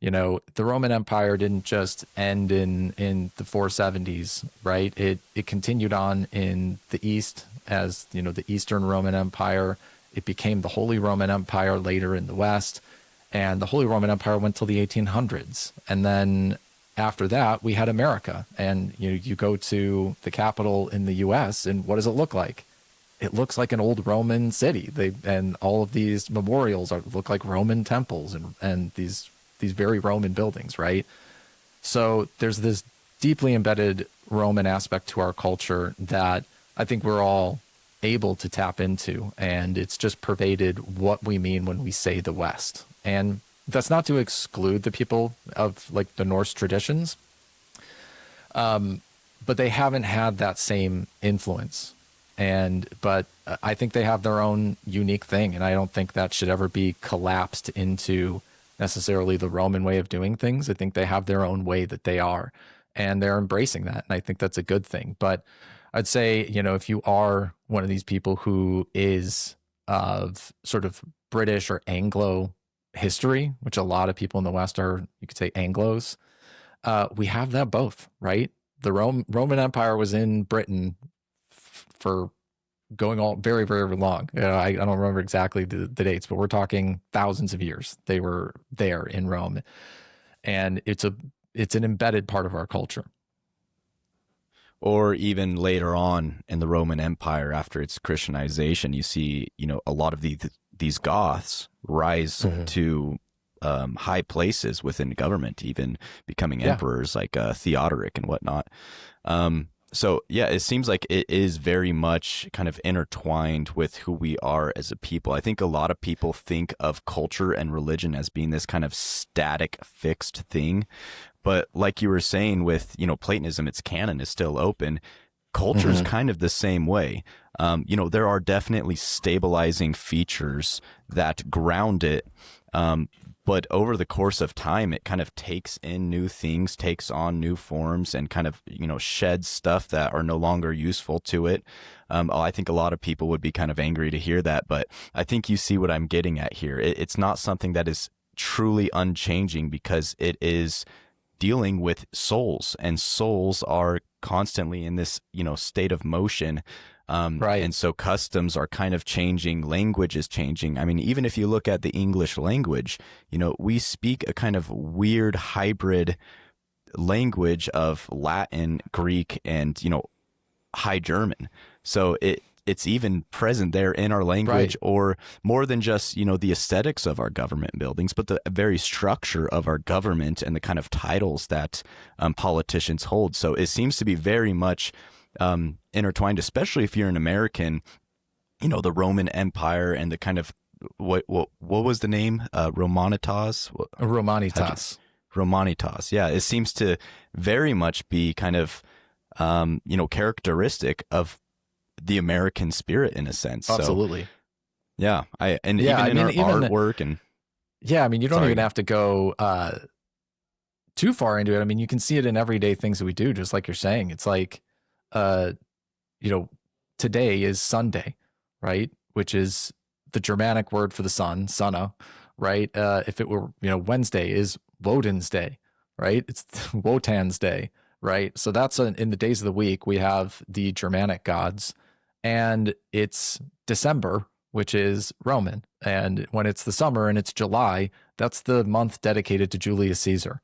you know, the Roman Empire didn't just end in the 470s, right? It continued on in the East as, you know, the Eastern Roman Empire. It became the Holy Roman Empire later in the West. And the Holy Roman Empire went till the 1800s. And then after that, we had America. And you go to the capital in the US, and what does it look like? It looks like an old Roman city. And all of these memorials look like Roman temples and these very Roman buildings, right? So there's this deeply embedded Roman aspect to our culture that I think we're all able to tap into, and it's just pervaded what we mean when we say the West. And that's not to exclude the people of like the Norse traditions, but they haven't had that same influence. But I think they have their own unique thing, and I don't think that should ever be collapsed into necessarily the Roman way of doing things. I think they have their own way that they are, and they're embracing that, and I think that's a good thing. But I'd say, you know, if you are one of these people who is of sort of British or Anglo history, which a lot of people in the West are, you could say Anglos, we have that both, right? The Roman Empire was in Britain for going all very, very long. You know, I don't remember exactly the dates, but we're talking thousands of years. They were there in Rome, and it's an embedded part of our culture. Or even later on in the Roman Empire, after its Christianization, you see, you know, a lot of these Goths rise to high places within government, even becoming emperors like Theodoric and whatnot. So yeah, it seems like it is very much kind of intertwined with who we are as a people. I think a lot of people think of culture and religion as being this kind of static, fixed thing. But like you were saying with, you know, Platonism, its canon is still open. Culture is kind of the same way. You know, there are definitely stabilizing features that ground it. But over the course of time, it kind of takes in new things, takes on new forms, and kind of, you know, sheds stuff that are no longer useful to it. I think a lot of people would be kind of angry to hear that, but I think you see what I'm getting at here. It's not something that is truly unchanging because it is dealing with souls, and souls are constantly in this, you know, state of motion. Right. And so customs are kind of changing, language is changing. I mean, even if you look at the English language, you know, we speak a kind of weird hybrid language of Latin, Greek, and, you know, High German. So it's even present there in our language, or more than just, you know, the aesthetics of our government buildings, but the very structure of our government and the kind of titles that politicians hold. So it seems to be very much intertwined, especially if you're an American. You know, the Roman Empire and the kind of what was the name? Romanitas. Romanitas. Yeah, it seems to very much be kind of you know, characteristic of the American spirit in a sense. Absolutely. So, yeah, even in our artwork and I mean, you don't even have to go too far into it. I mean, you can see it in everyday things that we do, just like you're saying. It's like, you know, today is Sunday, right? Which is the Germanic word for the sun, sunna, right? If it were, you know, Wednesday is Woden's day, right? It's Wotan's day, right? So that's in the days of the week, we have the Germanic gods, and it's December, which is Roman. And when it's the summer and it's July, that's the month dedicated to Julius Caesar,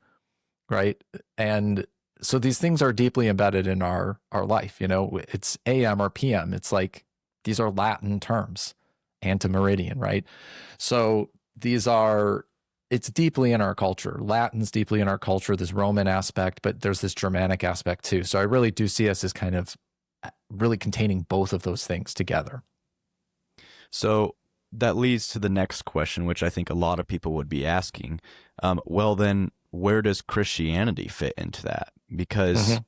right? And so these things are deeply embedded in our life. You know, it's AM or PM. It's like, these are Latin terms, antemeridian, right? So it's deeply in our culture. Latin's deeply in our culture, this Roman aspect, but there's this Germanic aspect too. So I really do see us as kind of really containing both of those things together. So that leads to the next question, which I think a lot of people would be asking. Well, then, where does Christianity fit into that? Because,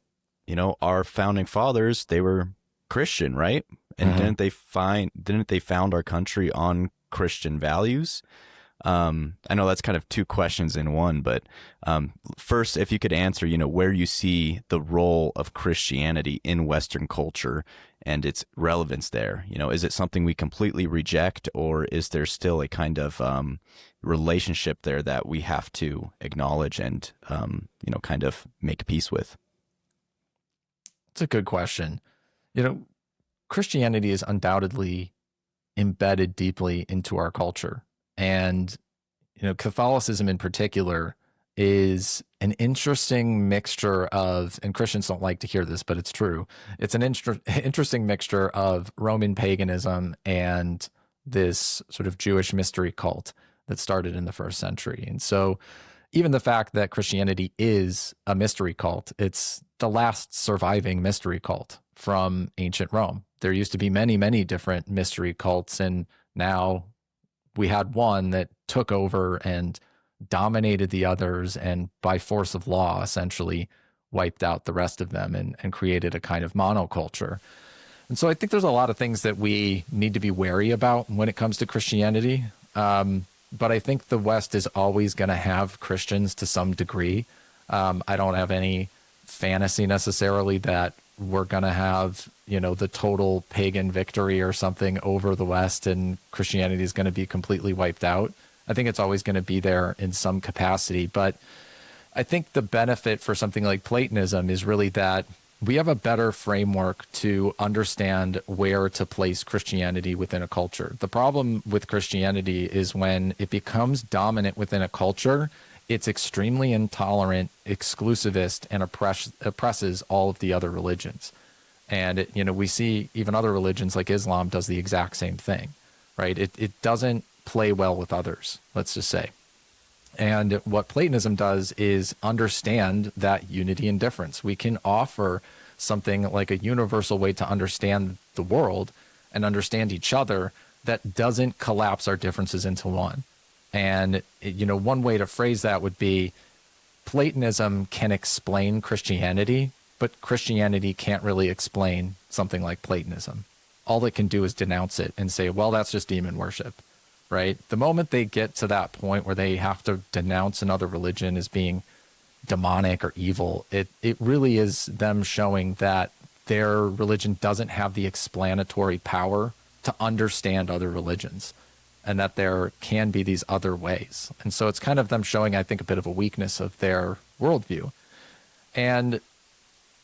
Hmm. our founding fathers, they were Christian, right? And Hmm. didn't they found our country on Christian values? I know that's kind of two questions in one, but first, if you could answer, where you see the role of Christianity in Western culture and its relevance there. Is it something we completely reject, or is there still a kind of relationship there that we have to acknowledge and, kind of make peace with? It's a good question. You know, Christianity is undoubtedly embedded deeply into our culture. And, Catholicism in particular is an interesting mixture of, and Christians don't like to hear this, but it's true. It's an interesting mixture of Roman paganism and this sort of Jewish mystery cult that started in the first century. And so, even the fact that Christianity is a mystery cult, it's the last surviving mystery cult from ancient Rome. There used to be many, many different mystery cults, and now we had one that took over and dominated the others, and by force of law, essentially wiped out the rest of them and created a kind of monoculture. And so I think there's a lot of things that we need to be wary about when it comes to Christianity. But I think the West is always going to have Christians to some degree. I don't have any fantasy necessarily that we're going to have, the total pagan victory or something over the West and Christianity is going to be completely wiped out. I think it's always going to be there in some capacity. But I think the benefit for something like Platonism is really that we have a better framework to understand where to place Christianity within a culture. The problem with Christianity is when it becomes dominant within a culture, it's extremely intolerant, exclusivist, and oppresses all of the other religions. And we see even other religions like Islam does the exact same thing, right? It doesn't play well with others, let's just say. And what Platonism does is understand that unity and difference. We can offer something like a universal way to understand the world and understand each other that doesn't collapse our differences into one. And, one way to phrase that would be Platonism can explain Christianity, but Christianity can't really explain something like Platonism. All it can do is denounce it and say, well, that's just demon worship. Right? The moment they get to that point where they have to denounce another religion as being demonic or evil, it really is them showing that their religion doesn't have the explanatory power to understand other religions and that there can be these other ways. And so it's kind of them showing, I think, a bit of a weakness of their worldview. And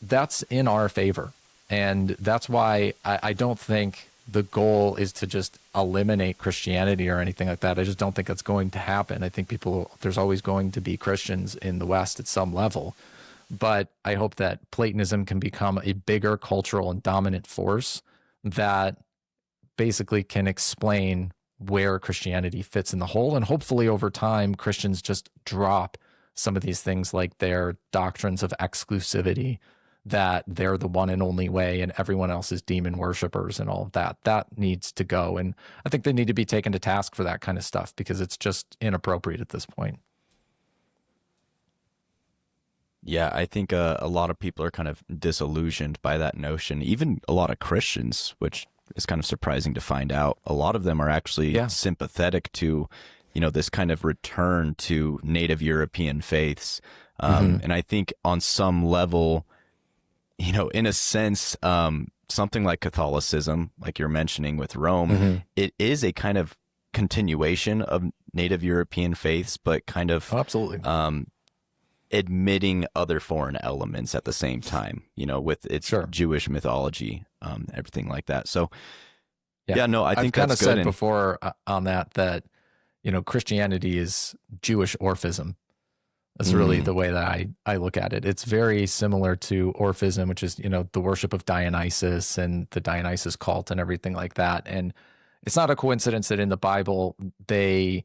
that's in our favor. And that's why I don't think the goal is to just eliminate Christianity or anything like that. I just don't think that's going to happen. I think there's always going to be Christians in the West at some level. But I hope that Platonism can become a bigger cultural and dominant force that basically can explain where Christianity fits in the whole. And hopefully over time, Christians just drop some of these things like their doctrines of exclusivity, that they're the one and only way and everyone else is demon worshipers and all of that. That needs to go. And I think they need to be taken to task for that kind of stuff because it's just inappropriate at this point. Yeah, I think a lot of people are kind of disillusioned by that notion. Even a lot of Christians, which is kind of surprising to find out. A lot of them are actually sympathetic to, this kind of return to native European faiths. And I think on some level, in a sense, something like Catholicism, like you're mentioning with Rome, it is a kind of continuation of native European faiths, but kind of absolutely admitting other foreign elements at the same time, with its Jewish mythology, everything like that. So, no, I think I've kind of said good. before on that, Christianity is Jewish Orphism. That's really the way that I look at it. It's very similar to Orphism, which is, the worship of Dionysus and the Dionysus cult and everything like that. And it's not a coincidence that in the Bible, they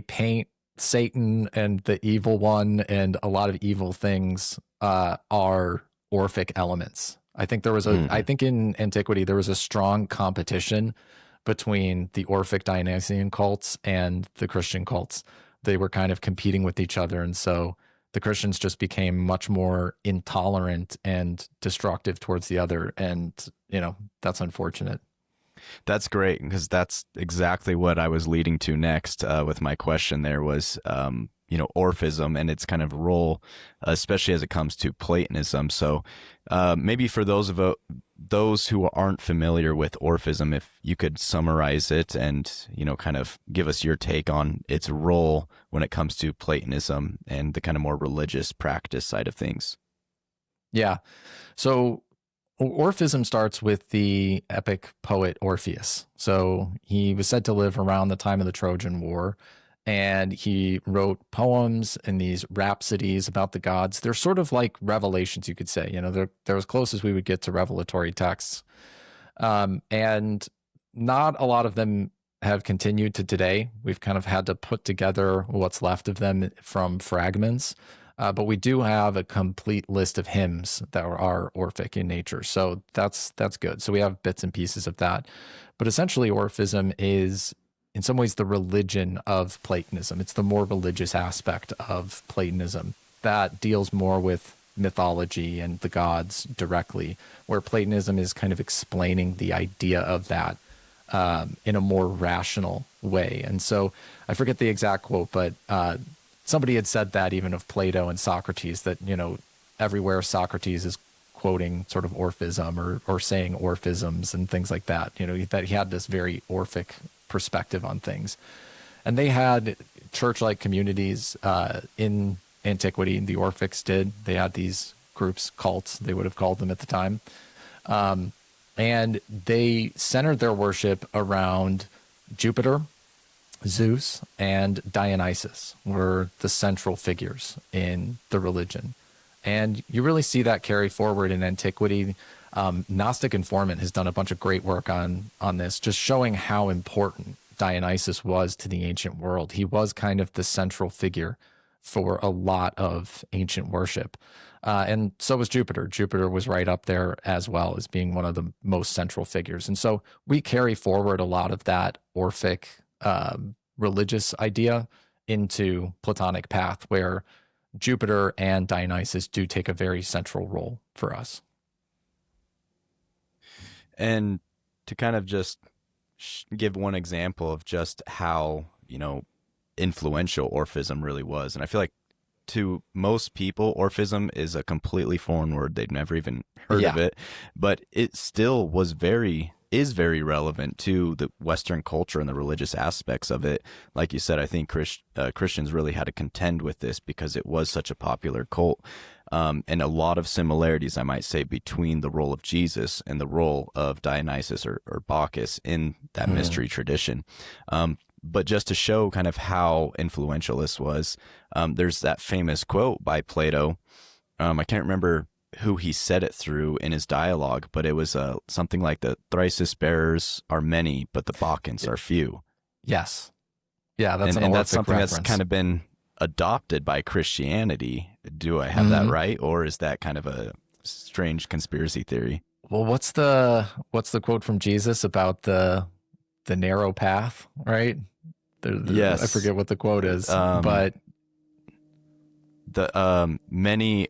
paint Satan and the evil one and a lot of evil things are Orphic elements. I think there was I think in antiquity, there was a strong competition between the Orphic Dionysian cults and the Christian cults. They were kind of competing with each other. And so the Christians just became much more intolerant and destructive towards the other. And, that's unfortunate. That's great, because that's exactly what I was leading to next with my question. There was, Orphism and its kind of role, especially as it comes to Platonism. So maybe for those who aren't familiar with Orphism, if you could summarize it and, kind of give us your take on its role when it comes to Platonism and the kind of more religious practice side of things. Yeah. So Orphism starts with the epic poet Orpheus. So he was said to live around the time of the Trojan War, and he wrote poems and these rhapsodies about the gods. They're sort of like revelations, you could say. They're as close as we would get to revelatory texts. And not a lot of them have continued to today. We've kind of had to put together what's left of them from fragments. But we do have a complete list of hymns that are Orphic in nature. So that's good. So we have bits and pieces of that. But essentially, Orphism is, in some ways, the religion of Platonism. It's the more religious aspect of Platonism that deals more with mythology and the gods directly, where Platonism is kind of explaining the idea of that in a more rational way. And so I forget the exact quote, but somebody had said that even of Plato and Socrates, that, everywhere Socrates is quoting sort of Orphism or saying Orphisms and things like that, that he had this very Orphic perspective on things. And they had church-like communities in antiquity. The Orphics did. They had these groups, cults, they would have called them at the time. And they centered their worship around Jupiter, Zeus, and Dionysus were the central figures in the religion. And you really see that carry forward in antiquity. Gnostic Informant has done a bunch of great work on this, just showing how important Dionysus was to the ancient world. He was kind of the central figure for a lot of ancient worship. And so was Jupiter. Jupiter was right up there as well as being one of the most central figures. And so we carry forward a lot of that Orphic religious idea into Platonic path, where Jupiter and Dionysus do take a very central role for us. And to kind of just give one example of just how, influential Orphism really was. And I feel like to most people, Orphism is a completely foreign word. They've never even heard of it, but it still is very relevant to the Western culture and the religious aspects of it. Like you said, I think Christians really had to contend with this because it was such a popular cult. And a lot of similarities, I might say, between the role of Jesus and the role of Dionysus or Bacchus in that mystery tradition. But just to show kind of how influential this was, there's that famous quote by Plato. I can't remember who he said it through in his dialogue, but it was something like the Thrisis bearers are many, but the Bacchants are few. Yes. Yeah, that's and that's Orphic something reference. that's kind of been adopted by Christianity. Do I have that right? Or is that kind of a strange conspiracy theory? Well, what's the quote from Jesus about the narrow path, right? Yes. I forget what the quote is, but the many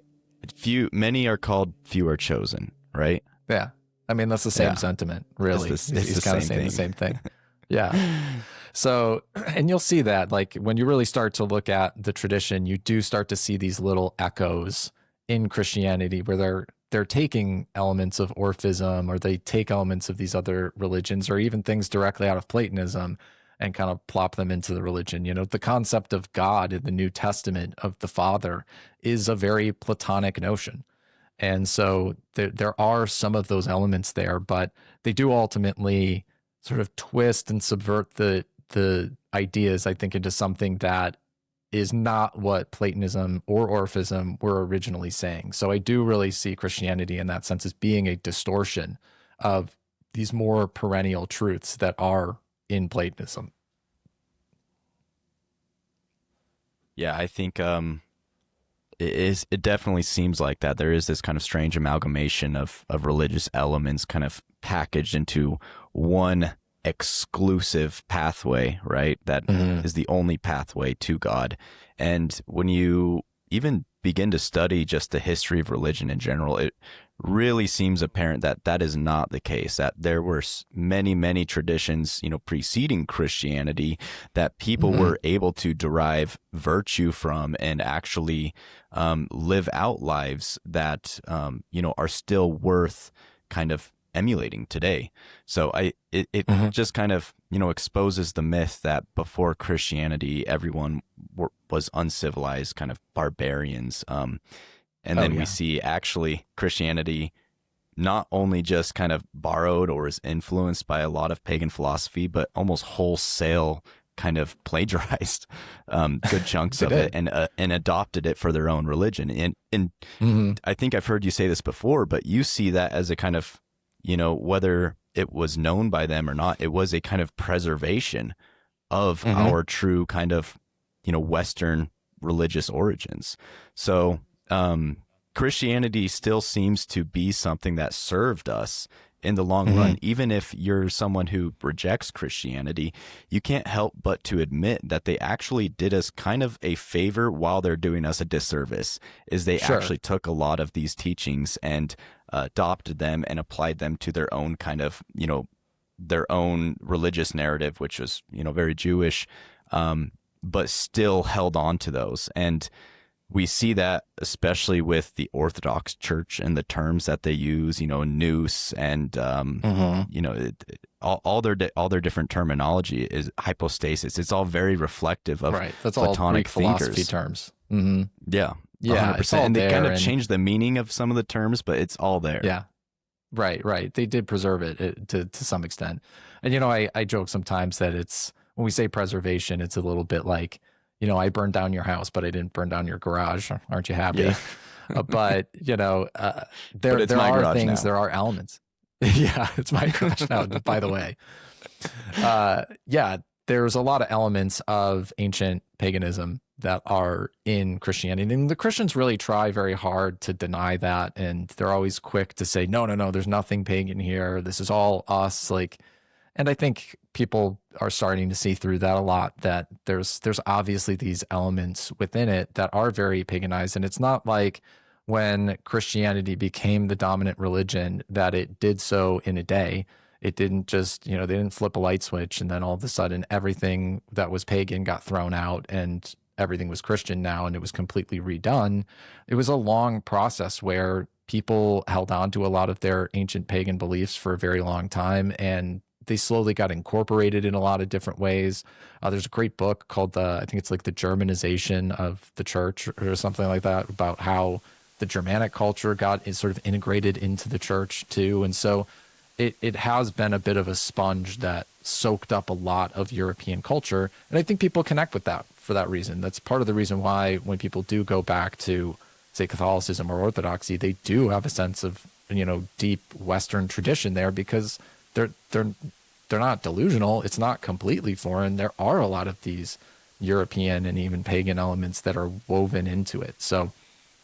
are called, few are chosen, right? Yeah. I mean, that's the same sentiment, really. It's He's kind of saying the same thing. Yeah. So, and you'll see that, like, when you really start to look at the tradition, you do start to see these little echoes in Christianity where they're taking elements of Orphism, or they take elements of these other religions, or even things directly out of Platonism, and kind of plop them into the religion. The concept of God in the New Testament, of the Father, is a very Platonic notion. And so there are some of those elements there, but they do ultimately sort of twist and subvert the ideas, I think, into something that is not what Platonism or Orphism were originally saying. So I do really see Christianity in that sense as being a distortion of these more perennial truths that are in Platonism. Yeah, I think it definitely seems like that. There is this kind of strange amalgamation of religious elements kind of packaged into one exclusive pathway, right? That is the only pathway to God. And when you even begin to study just the history of religion in general, it really seems apparent that that is not the case, that there were many, many traditions, preceding Christianity that people were able to derive virtue from and actually live out lives that, are still worth kind of emulating today. So it just kind of, exposes the myth that before Christianity, everyone was uncivilized, kind of barbarians. And then we see actually Christianity not only just kind of borrowed or is influenced by a lot of pagan philosophy, but almost wholesale kind of plagiarized good chunks of it and adopted it for their own religion. And I think I've heard you say this before, but you see that as a kind of, whether it was known by them or not, it was a kind of preservation of our true kind of, Western religious origins. So Christianity still seems to be something that served us in the long run. Even if you're someone who rejects Christianity, you can't help but to admit that they actually did us kind of a favor while they're doing us a disservice, is they actually took a lot of these teachings and adopted them and applied them to their own kind of, their own religious narrative, which was, very Jewish, but still held on to those. And we see that especially with the Orthodox Church and the terms that they use, nous and all their different terminology is hypostasis. It's all very reflective of That's Platonic all Greek thinkers. philosophy terms. Yeah, Yeah, 100%. it's all And they kind there, of and changed the meaning of some of the terms, but it's all there. yeah, right. They did preserve it to some extent. And I joke sometimes that it's, when we say preservation, it's a little bit like, I burned down your house, but I didn't burn down your garage. Aren't you happy? Yeah. But there are things, now. there are elements. Yeah, it's my garage now, by the way. There's a lot of elements of ancient paganism that are in Christianity. And the Christians really try very hard to deny that. And they're always quick to say, no, there's nothing pagan here. This is all us. And I think people are starting to see through that a lot, that there's obviously these elements within it that are very paganized. And it's not like when Christianity became the dominant religion that it did so in a day. It didn't just, they didn't flip a light switch and then all of a sudden everything that was pagan got thrown out and everything was Christian now and it was completely redone. It was a long process where people held on to a lot of their ancient pagan beliefs for a very long time, and they slowly got incorporated in a lot of different ways. There's a great book called I think it's like the Germanization of the church or something like that, about how the Germanic culture is sort of integrated into the church too. And so it has been a bit of a sponge that soaked up a lot of European culture. And I think people connect with that for that reason. That's part of the reason why when people do go back to, say, Catholicism or Orthodoxy, they do have a sense of, deep Western tradition there, because they're not delusional. It's not completely foreign. There are a lot of these European and even pagan elements that are woven into it. So,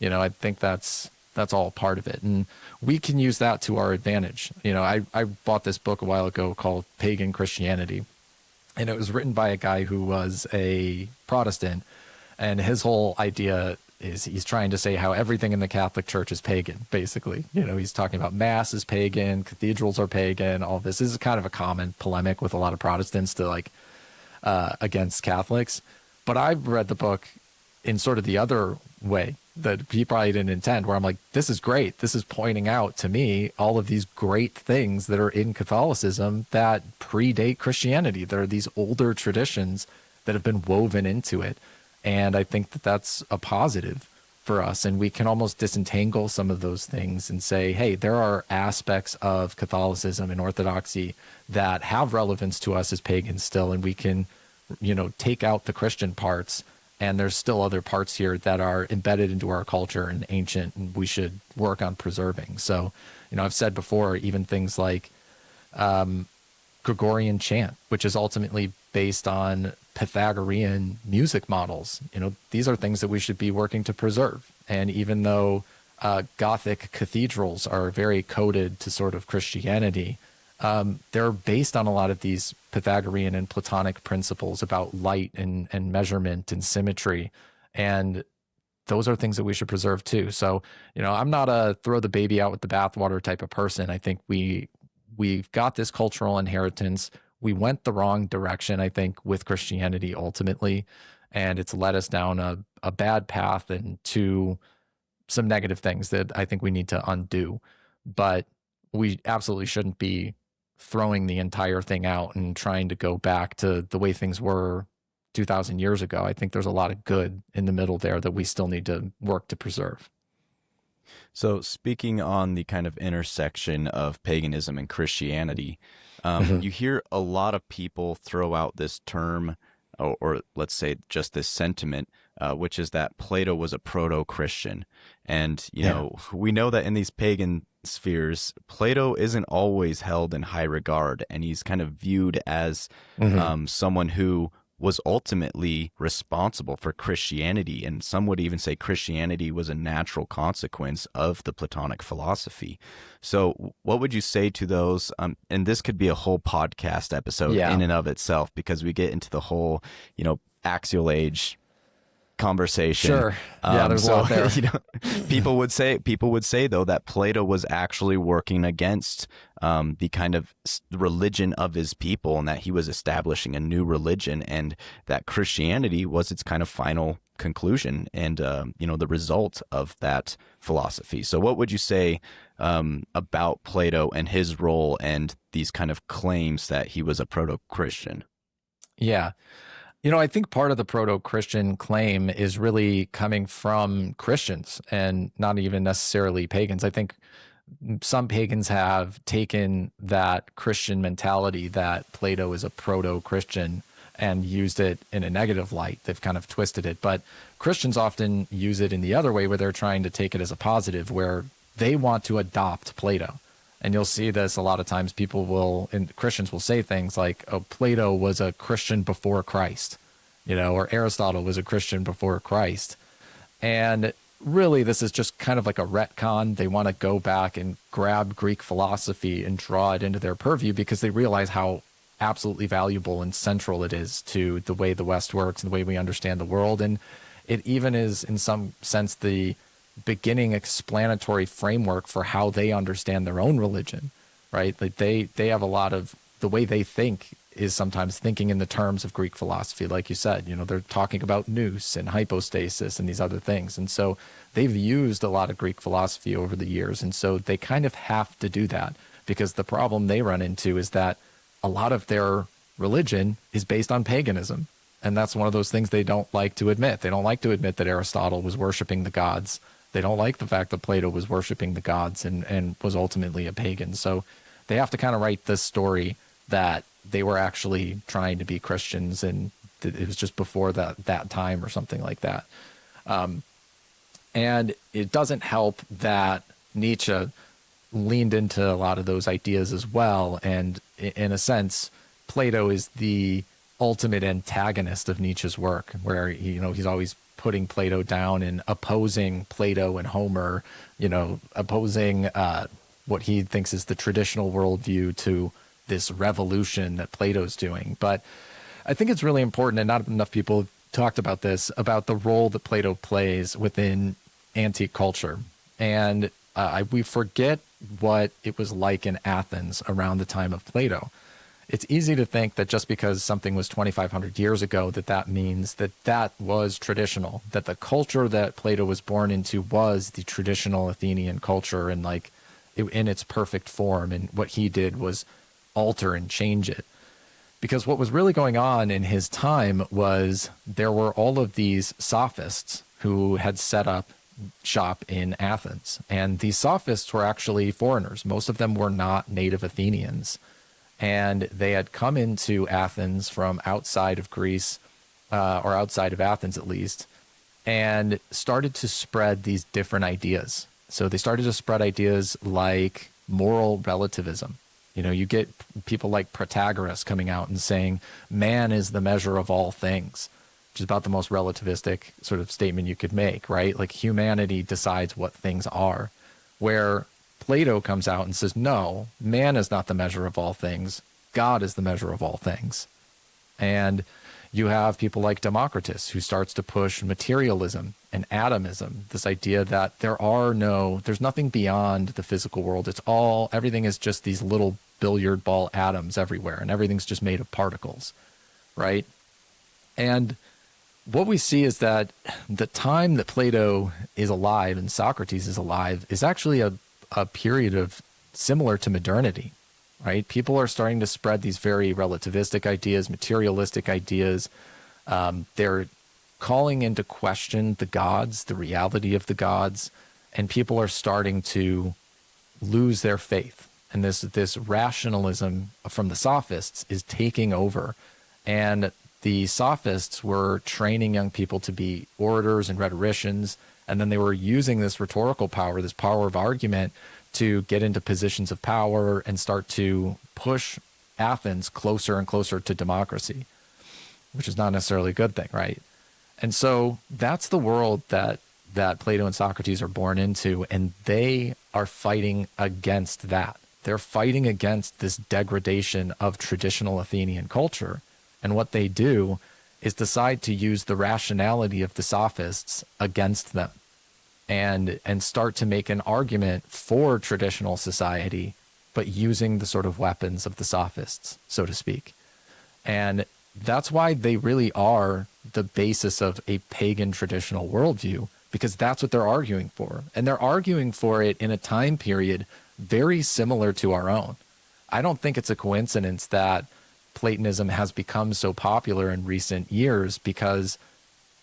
I think that's all part of it. And we can use that to our advantage. I bought this book a while ago called Pagan Christianity, and it was written by a guy who was a Protestant. And his whole idea is he's trying to say how everything in the Catholic Church is pagan, basically. He's talking about Mass is pagan, cathedrals are pagan, all this. This is kind of a common polemic with a lot of Protestants to against Catholics. But I've read the book in sort of the other way that he probably didn't intend, where I'm like, this is great. This is pointing out to me all of these great things that are in Catholicism that predate Christianity. There are these older traditions that have been woven into it. And I think that that's a positive for us. And we can almost disentangle some of those things and say, hey, there are aspects of Catholicism and Orthodoxy that have relevance to us as pagans still. And we can, take out the Christian parts. And there's still other parts here that are embedded into our culture and ancient, and we should work on preserving. So, I've said before, even things like Gregorian chant, which is ultimately based on Pythagorean music models. These are things that we should be working to preserve. And even though Gothic cathedrals are very coded to sort of Christianity, they're based on a lot of these Pythagorean and Platonic principles about light and measurement and symmetry. And those are things that we should preserve too. So, I'm not a throw the baby out with the bathwater type of person. I think we've got this cultural inheritance. We went the wrong direction, I think, with Christianity ultimately, and it's led us down a bad path and to some negative things that I think we need to undo. But we absolutely shouldn't be throwing the entire thing out and trying to go back to the way things were 2000 years ago. I think there's a lot of good in the middle there that we still need to work to preserve. So, speaking on the kind of intersection of paganism and Christianity, you hear a lot of people throw out this term, or let's say just this sentiment, which is that Plato was a proto-Christian. And, we know that in these pagan spheres, Plato isn't always held in high regard, and he's kind of viewed as someone who was ultimately responsible for Christianity, and some would even say Christianity was a natural consequence of the Platonic philosophy. So what would you say to those, and this could be a whole podcast episode in and of itself, because we get into the whole, axial age conversation. Sure. Yeah, there's a lot there. People would say though that Plato was actually working against the kind of religion of his people, and that he was establishing a new religion, and that Christianity was its kind of final conclusion and the result of that philosophy. So what would you say about Plato and his role and these kind of claims that he was a proto-Christian? Yeah. I think part of the proto-Christian claim is really coming from Christians and not even necessarily pagans. I think some pagans have taken that Christian mentality that Plato is a proto-Christian and used it in a negative light. They've kind of twisted it. But Christians often use it in the other way, where they're trying to take it as a positive, where they want to adopt Plato. And you'll see this a lot of times. Christians will say things like, oh, Plato was a Christian before Christ, or Aristotle was a Christian before Christ. And really, this is just kind of like a retcon. They want to go back and grab Greek philosophy and draw it into their purview, because they realize how absolutely valuable and central it is to the way the West works and the way we understand the world. And it even is, in some sense, the beginning explanatory framework for how they understand their own religion, right? Like they have a lot of the way they think is sometimes thinking in the terms of Greek philosophy. Like you said, they're talking about nous and hypostasis and these other things. And so they've used a lot of Greek philosophy over the years. And so they kind of have to do that, because the problem they run into is that a lot of their religion is based on paganism. And that's one of those things they don't like to admit. They don't like to admit that Aristotle was worshiping the gods. They don't like the fact that Plato was worshiping the gods and was ultimately a pagan. So they have to kind of write this story that they were actually trying to be Christians, and it was just before that time or something like that. And it doesn't help that Nietzsche leaned into a lot of those ideas as well. And in a sense, Plato is the ultimate antagonist of Nietzsche's work, where he's always putting Plato down and opposing Plato and Homer, opposing what he thinks is the traditional worldview to this revolution that Plato's doing. But I think it's really important, and not enough people have talked about this, about the role that Plato plays within antique culture. And we forget what it was like in Athens around the time of Plato. It's easy to think that just because something was 2,500 years ago, that means that was traditional, that the culture that Plato was born into was the traditional Athenian culture, and in its perfect form. And what he did was alter and change it. Because what was really going on in his time was there were all of these sophists who had set up shop in Athens. And these sophists were actually foreigners. Most of them were not native Athenians. And they had come into Athens from outside of Greece, or outside of Athens at least, and started to spread these different ideas. So they started to spread ideas like moral relativism. You get people like Protagoras coming out and saying, man is the measure of all things, which is about the most relativistic sort of statement you could make, right? Like humanity decides what things are, where Plato comes out and says, no, man is not the measure of all things. God is the measure of all things. And you have people like Democritus, who starts to push materialism and atomism, this idea that there's nothing beyond the physical world. Everything is just these little billiard ball atoms everywhere, and everything's just made of particles, right? And what we see is that the time that Plato is alive and Socrates is alive is actually a period of similar to modernity, right? People are starting to spread these very relativistic ideas, materialistic ideas. They're calling into question the gods, the reality of the gods, and people are starting to lose their faith. And this rationalism from the sophists is taking over. And the sophists were training young people to be orators and rhetoricians, and then they were using this rhetorical power, this power of argument, to get into positions of power and start to push Athens closer and closer to democracy, which is not necessarily a good thing, right? And so that's the world that Plato and Socrates are born into, and they are fighting against that. They're fighting against this degradation of traditional Athenian culture. And what they do is decide to use the rationality of the sophists against them, and start to make an argument for traditional society, but using the sort of weapons of the sophists, so to speak. And that's why they really are the basis of a pagan traditional worldview, because that's what they're arguing for. And they're arguing for it in a time period very similar to our own. I don't think it's a coincidence that Platonism has become so popular in recent years, because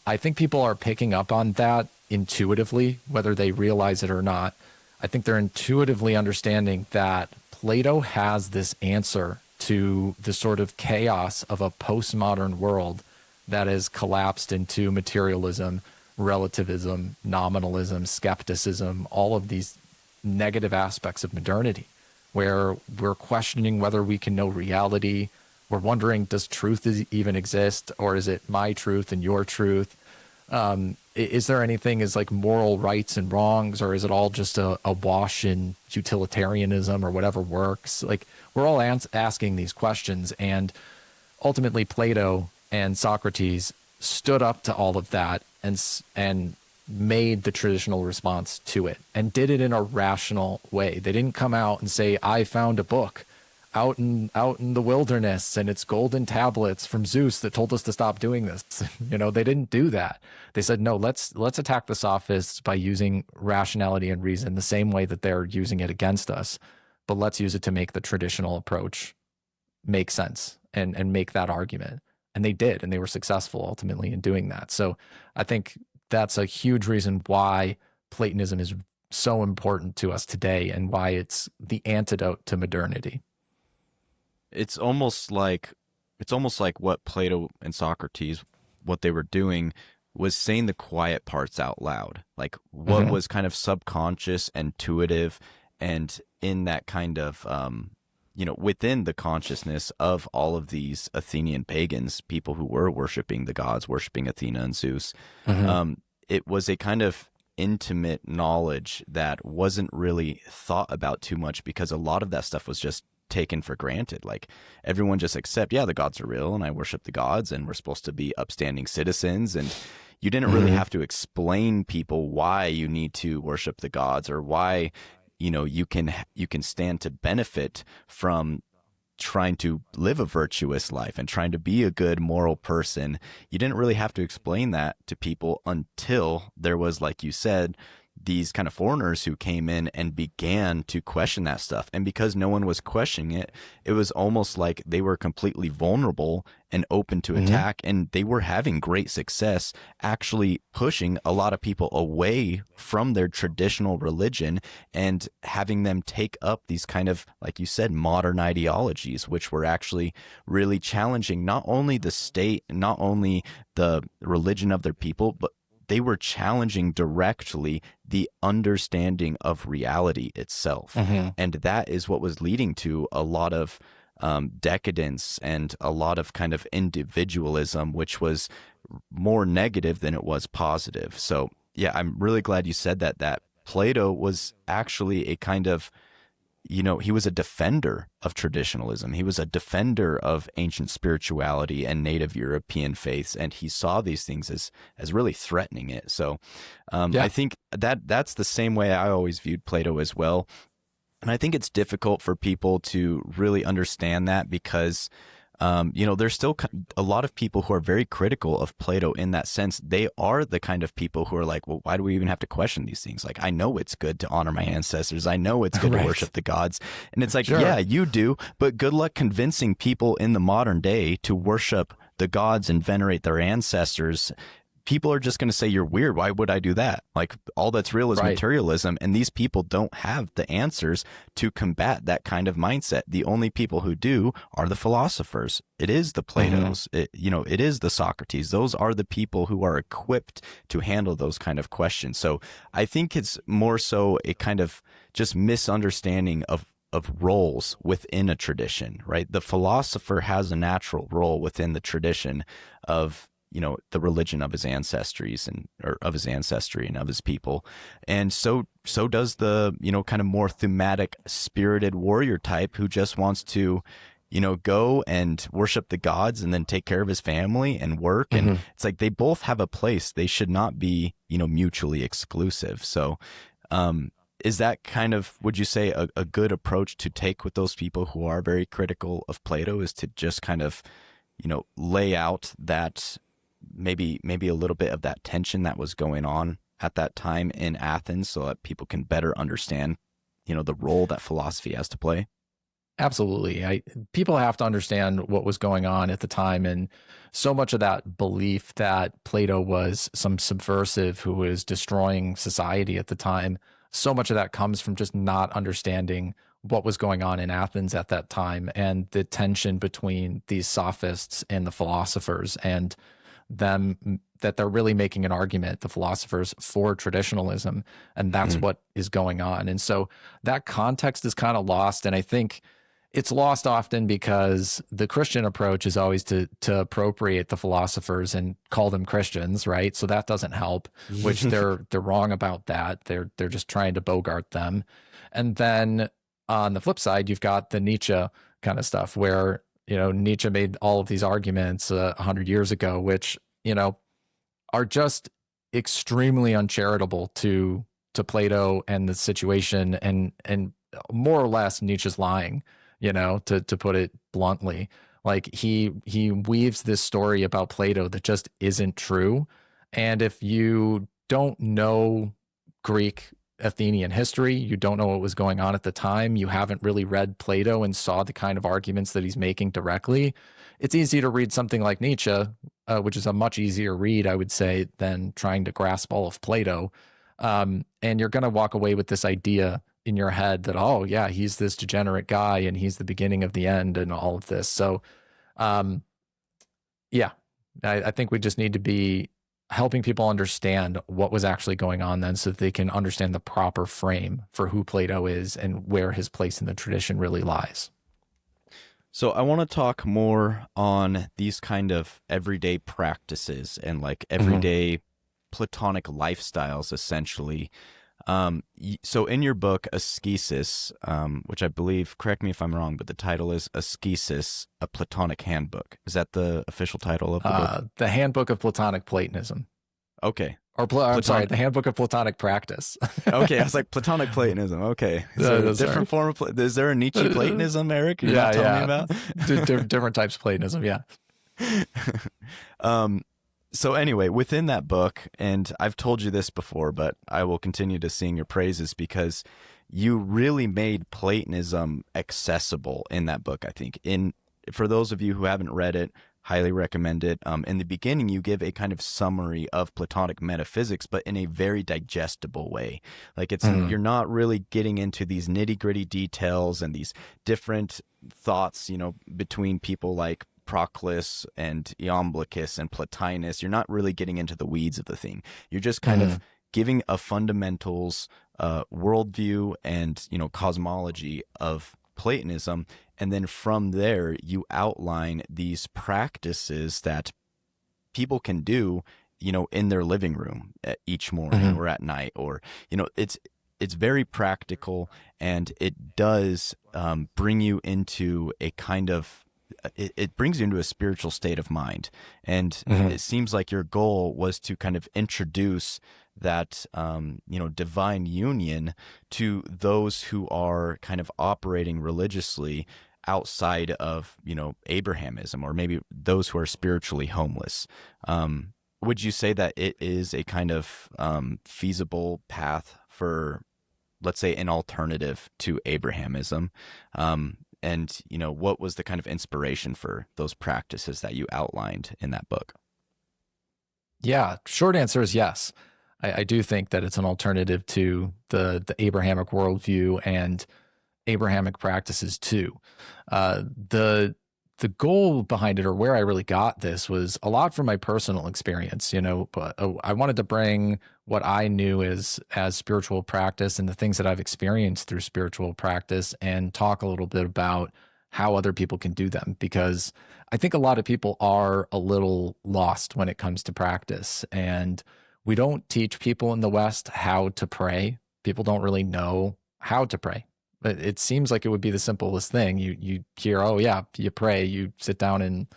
I think people are picking up on that intuitively, whether they realize it or not. I think they're intuitively understanding that Plato has this answer to the sort of chaos of a postmodern world that has collapsed into materialism, relativism, nominalism, skepticism, all of these negative aspects of modernity, where we're questioning whether we can know reality. We're wondering, does truth even exist, or is it my truth and your truth? Is there anything as like moral rights and wrongs, or is it all just a wash in utilitarianism or whatever works? Like, we're all asking these questions, and ultimately Plato and Socrates stood up to all of that and made the traditional response to it, and did it in a rational way. They didn't come out and say, I found a book out in the wilderness and it's golden tablets from Zeus that told us to stop doing this. They didn't do that. They said, no, let's attack the sophists by using rationality and reason the same way that they're using it against us, but let's use it to make the traditional approach make sense and make that argument. And they did, and they were successful ultimately in doing that. So I think that's a huge reason why Platonism is so important to us today, and why it's the antidote to modernity. It's almost like what Plato and Socrates, what they were doing was saying the quiet parts out loud, like what was kind of subconscious, intuitive, and in that kind of within the consciousness of all of these Athenian pagans, people who were worshiping the gods, worshiping Athena and Zeus. It was a kind of intimate knowledge that wasn't really thought about too much, because a lot of that stuff was just taken for granted. Like, everyone just accept, yeah, the gods are real and I worship the gods and we're supposed to be upstanding citizens. And you didn't really have to explain people why you need to worship the gods, or why, you can stand to benefit from trying to live a virtuous life and trying to be a good moral person. You didn't really have to explain that to people until there was, like you said, these kind of foreigners who came in and began to question that stuff. And because no one was questioning it, it was almost like they were completely vulnerable and open to attack. And they were having great success actually pushing a lot of people away from their traditional religion and having them take up these kind of, like you said, modern ideologies, which were actually really challenging not only the state, not only the religion of their people, but they were challenging directly the understanding of reality itself. And that is what was leading to a lot of decadence and a lot of kind of individualism, which was more negative than it was positive. So, yeah, I'm really glad you said that Plato was actually a kind of, he was a defender of traditionalism. He was a defender of ancient spirituality and native European faiths, and he saw these things as really threatening it. So I think that's the same way I always viewed Plato as well. And I think it's difficult for people to really understand that because there's still a lot of people who are very critical of Plato in that sense. They are the kind of people who are like, well, why do we even have to question these things? Like, I know it's good to honor my ancestors. I know it's good to worship the gods. And it's like, yeah, you do, but good luck convincing people in the modern day to worship the gods and venerate their ancestors. People are just going to say you're weird. Why would I do that? Like, all that's real is materialism. And these people don't have the answers to combat that kind of mindset. The only people who do are the philosophers. It is the Platos. It is the Socrates. Those are the people who are equipped to handle those kind of questions. So I think it's more so a kind of just misunderstanding of roles within a tradition, right? The philosopher has a natural role within the tradition of the religion of his ancestries or of his ancestry and of his people. And so does the, kind of more thematic, spirited warrior type who just wants to, go and worship the gods and then take care of his family and work. And it's like they both have a place. They should not be, mutually exclusive. So is that kind of, would you say, a good approach to take with those people who are very critical of Plato, is to just kind of, lay out that maybe a little bit of that tension that was going on at that time in Athens so that people can better understand, the role that philosophy has to play? Absolutely. People have to understand what was going on at the time. And so much of that belief that Plato was some subversive who was destroying society at the time, so much of that comes from just not understanding what was going on in Athens at that time and the tension between these sophists and the philosophers, and them, that they're really making an argument, the philosophers, for traditionalism. And that's what is going on. And so that context is kind of lost. And I think it's lost often because the Christian approach is always to appropriate the philosophers and call them Christians, right? So that doesn't help, which they're wrong about that. They're just trying to bogart them. And then on the flip side, you've got the Nietzsche kind of stuff where, Nietzsche made all of these arguments 100 years ago, which, are just extremely uncharitable to Plato and the situation, and more or less Nietzsche's lying, to put it bluntly. Like he weaves this story about Plato that just isn't true. And if you don't know Greek Athenian history, you don't know what was going on at the time, you haven't really read Plato and saw the kind of arguments that he's making directly, it's easy to read something like Nietzsche, which is a much easier read, I would say, than trying to grasp all of Plato. And you're going to walk away with this idea in your head that, oh yeah, he's this degenerate guy and he's the beginning of the end and all of this. So yeah, I think we just need to be helping people understand what was actually going on then, so that they can understand the proper frame for who Plato is and where his place in the tradition really lies. So I want to talk more on these kind of everyday practices and like everyday Platonic lifestyles, essentially. So in your book, Ascesis, which I believe, correct me if I'm wrong, but the title is Ascesis, a Platonic Handbook. Is that the official title of the book? The Handbook of Platonic Platonism. Okay. Or I'm sorry, the Handbook of Platonic Practice. Okay, I was like Platonic Platonism. Okay, is there a different form of is there a Nietzsche Platonism, Eric? You're not telling me about different types of Platonism. Yeah. So anyway, within that book, and I've told you this before, but I will continue to sing your praises because you really made Platonism accessible in that book. I think for those of you who haven't read it, highly recommend it. In the beginning, you give a kind of summary of Platonic metaphysics, but in a very digestible way. Like you're not really getting into these nitty gritty details and these different thoughts, between people like Proclus and Iamblichus and Plotinus. You're not really getting into the weeds of the thing. You're just kind of giving a fundamentals worldview and cosmology of Platonism, and then from there you outline these practices that people can do in their living room each morning or at night, or it's very practical, and it does bring you into a kind of it brings you into a spiritual state of mind. And Hmm. it seems like your goal was to kind of introduce that divine union to those who are kind of operating religiously outside of Abrahamism, or maybe those who are spiritually homeless. Would you say that it is a kind of feasible path for, let's say, an alternative to Abrahamism? And what was the kind of inspiration for those practices that you outlined in that book? Yeah, short answer is yes. I do think that it's an alternative to the Abrahamic worldview and Abrahamic practices too. The goal behind it, or where I really got this, was a lot from my personal experience. But I wanted to bring what I knew as spiritual practice and the things that I've experienced through spiritual practice, and talk a little bit about how other people can do them, because I think a lot of people are a little lost when it comes to practice, and we don't teach people in the West how to pray. People don't really know how to pray. But it seems like it would be the simplest thing. You hear, oh yeah, you pray, you sit down and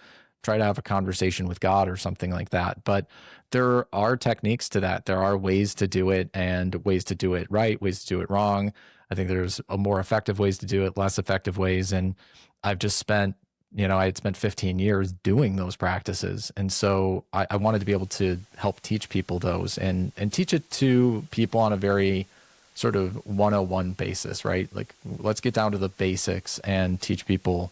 try to have a conversation with God or something like that. But there are techniques to that. There are ways to do it, and ways to do it right, ways to do it wrong. I think there's a more effective ways to do it, less effective ways. And I've just spent, I had spent 15 years doing those practices. And so I wanted to be able to help teach people those, and teach it to people on a very sort of 101 basis, right? Like, let's get down to the basics and teach people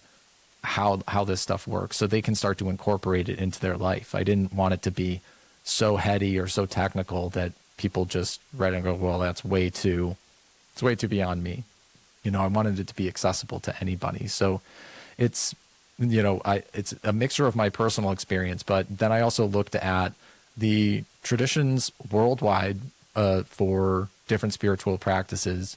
how this stuff works so they can start to incorporate it into their life. I didn't want it to be so heady or so technical that people just read and go, well, it's way too beyond me. I wanted it to be accessible to anybody. So it's, it's a mixture of my personal experience, but then I also looked at the traditions worldwide for different spiritual practices,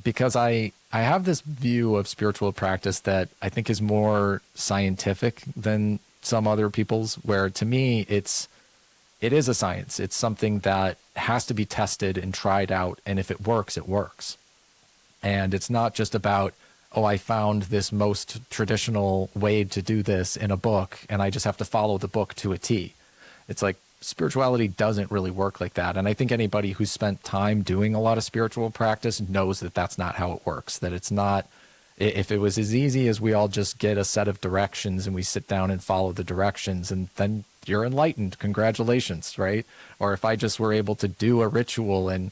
because I have this view of spiritual practice that I think is more scientific than some other people's, where to me it is a science. It's something that has to be tested and tried out, and if it works, it works. And it's not just about, oh, I found this most traditional way to do this in a book and I just have to follow the book to a T. It's like, spirituality doesn't really work like that. And I think anybody who's spent time doing a lot of spiritual practice knows that that's not how it works, that it's not, if it was as easy as we all just get a set of directions and we sit down and follow the directions and then you're enlightened, congratulations, right? Or if I just were able to do a ritual and,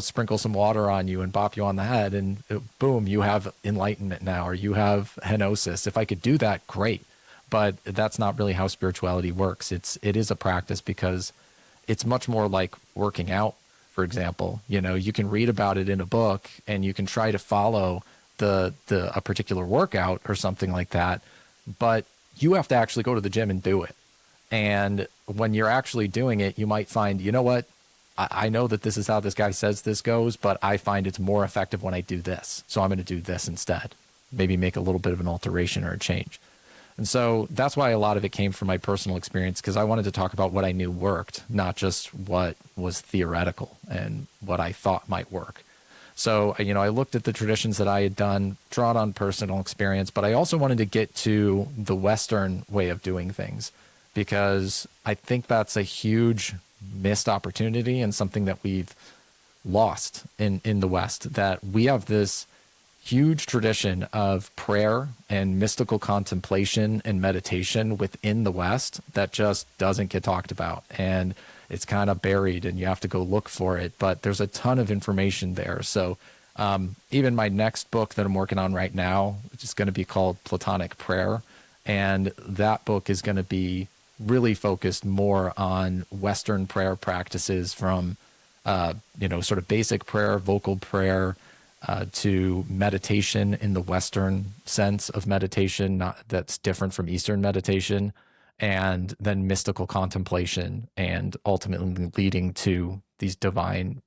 sprinkle some water on you and bop you on the head and boom, you have enlightenment now, or you have henosis. If I could do that, great. But that's not really how spirituality works. It is a practice, because it's much more like working out, for example. You can read about it in a book and you can try to follow a particular workout or something like that, but you have to actually go to the gym and do it. And when you're actually doing it, you might find, you know what? I know that this is how this guy says this goes, but I find it's more effective when I do this. So I'm going to do this instead. Maybe make a little bit of an alteration or a change. And so that's why a lot of it came from my personal experience, because I wanted to talk about what I knew worked, not just what was theoretical and what I thought might work. So, I looked at the traditions that I had done, drawn on personal experience, but I also wanted to get to the Western way of doing things, because I think that's a huge missed opportunity and something that we've lost in the West, that we have this huge tradition of prayer and mystical contemplation and meditation within the West that just doesn't get talked about. And it's kind of buried and you have to go look for it, but there's a ton of information there. So even my next book that I'm working on right now, which is going to be called Platonic Prayer, and that book is going to be really focused more on Western prayer practices, from sort of basic prayer, vocal prayer, to meditation in the Western sense of meditation, that's different from Eastern meditation, and then mystical contemplation, and ultimately leading to these divine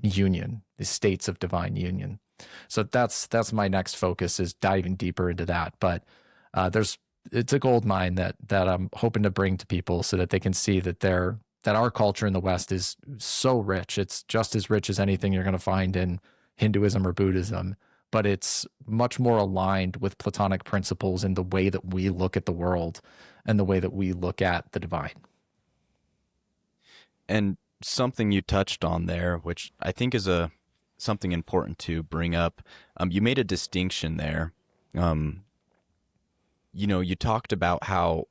union, these states of divine union. So that's my next focus, is diving deeper into that. But it's a gold mine that I'm hoping to bring to people so that they can see that there that our culture in the West is so rich. It's just as rich as anything you're going to find in Hinduism or Buddhism, but it's much more aligned with Platonic principles in the way that we look at the world and the way that we look at the divine. And something you touched on there, which I think is something important to bring up. You made a distinction there. You talked about how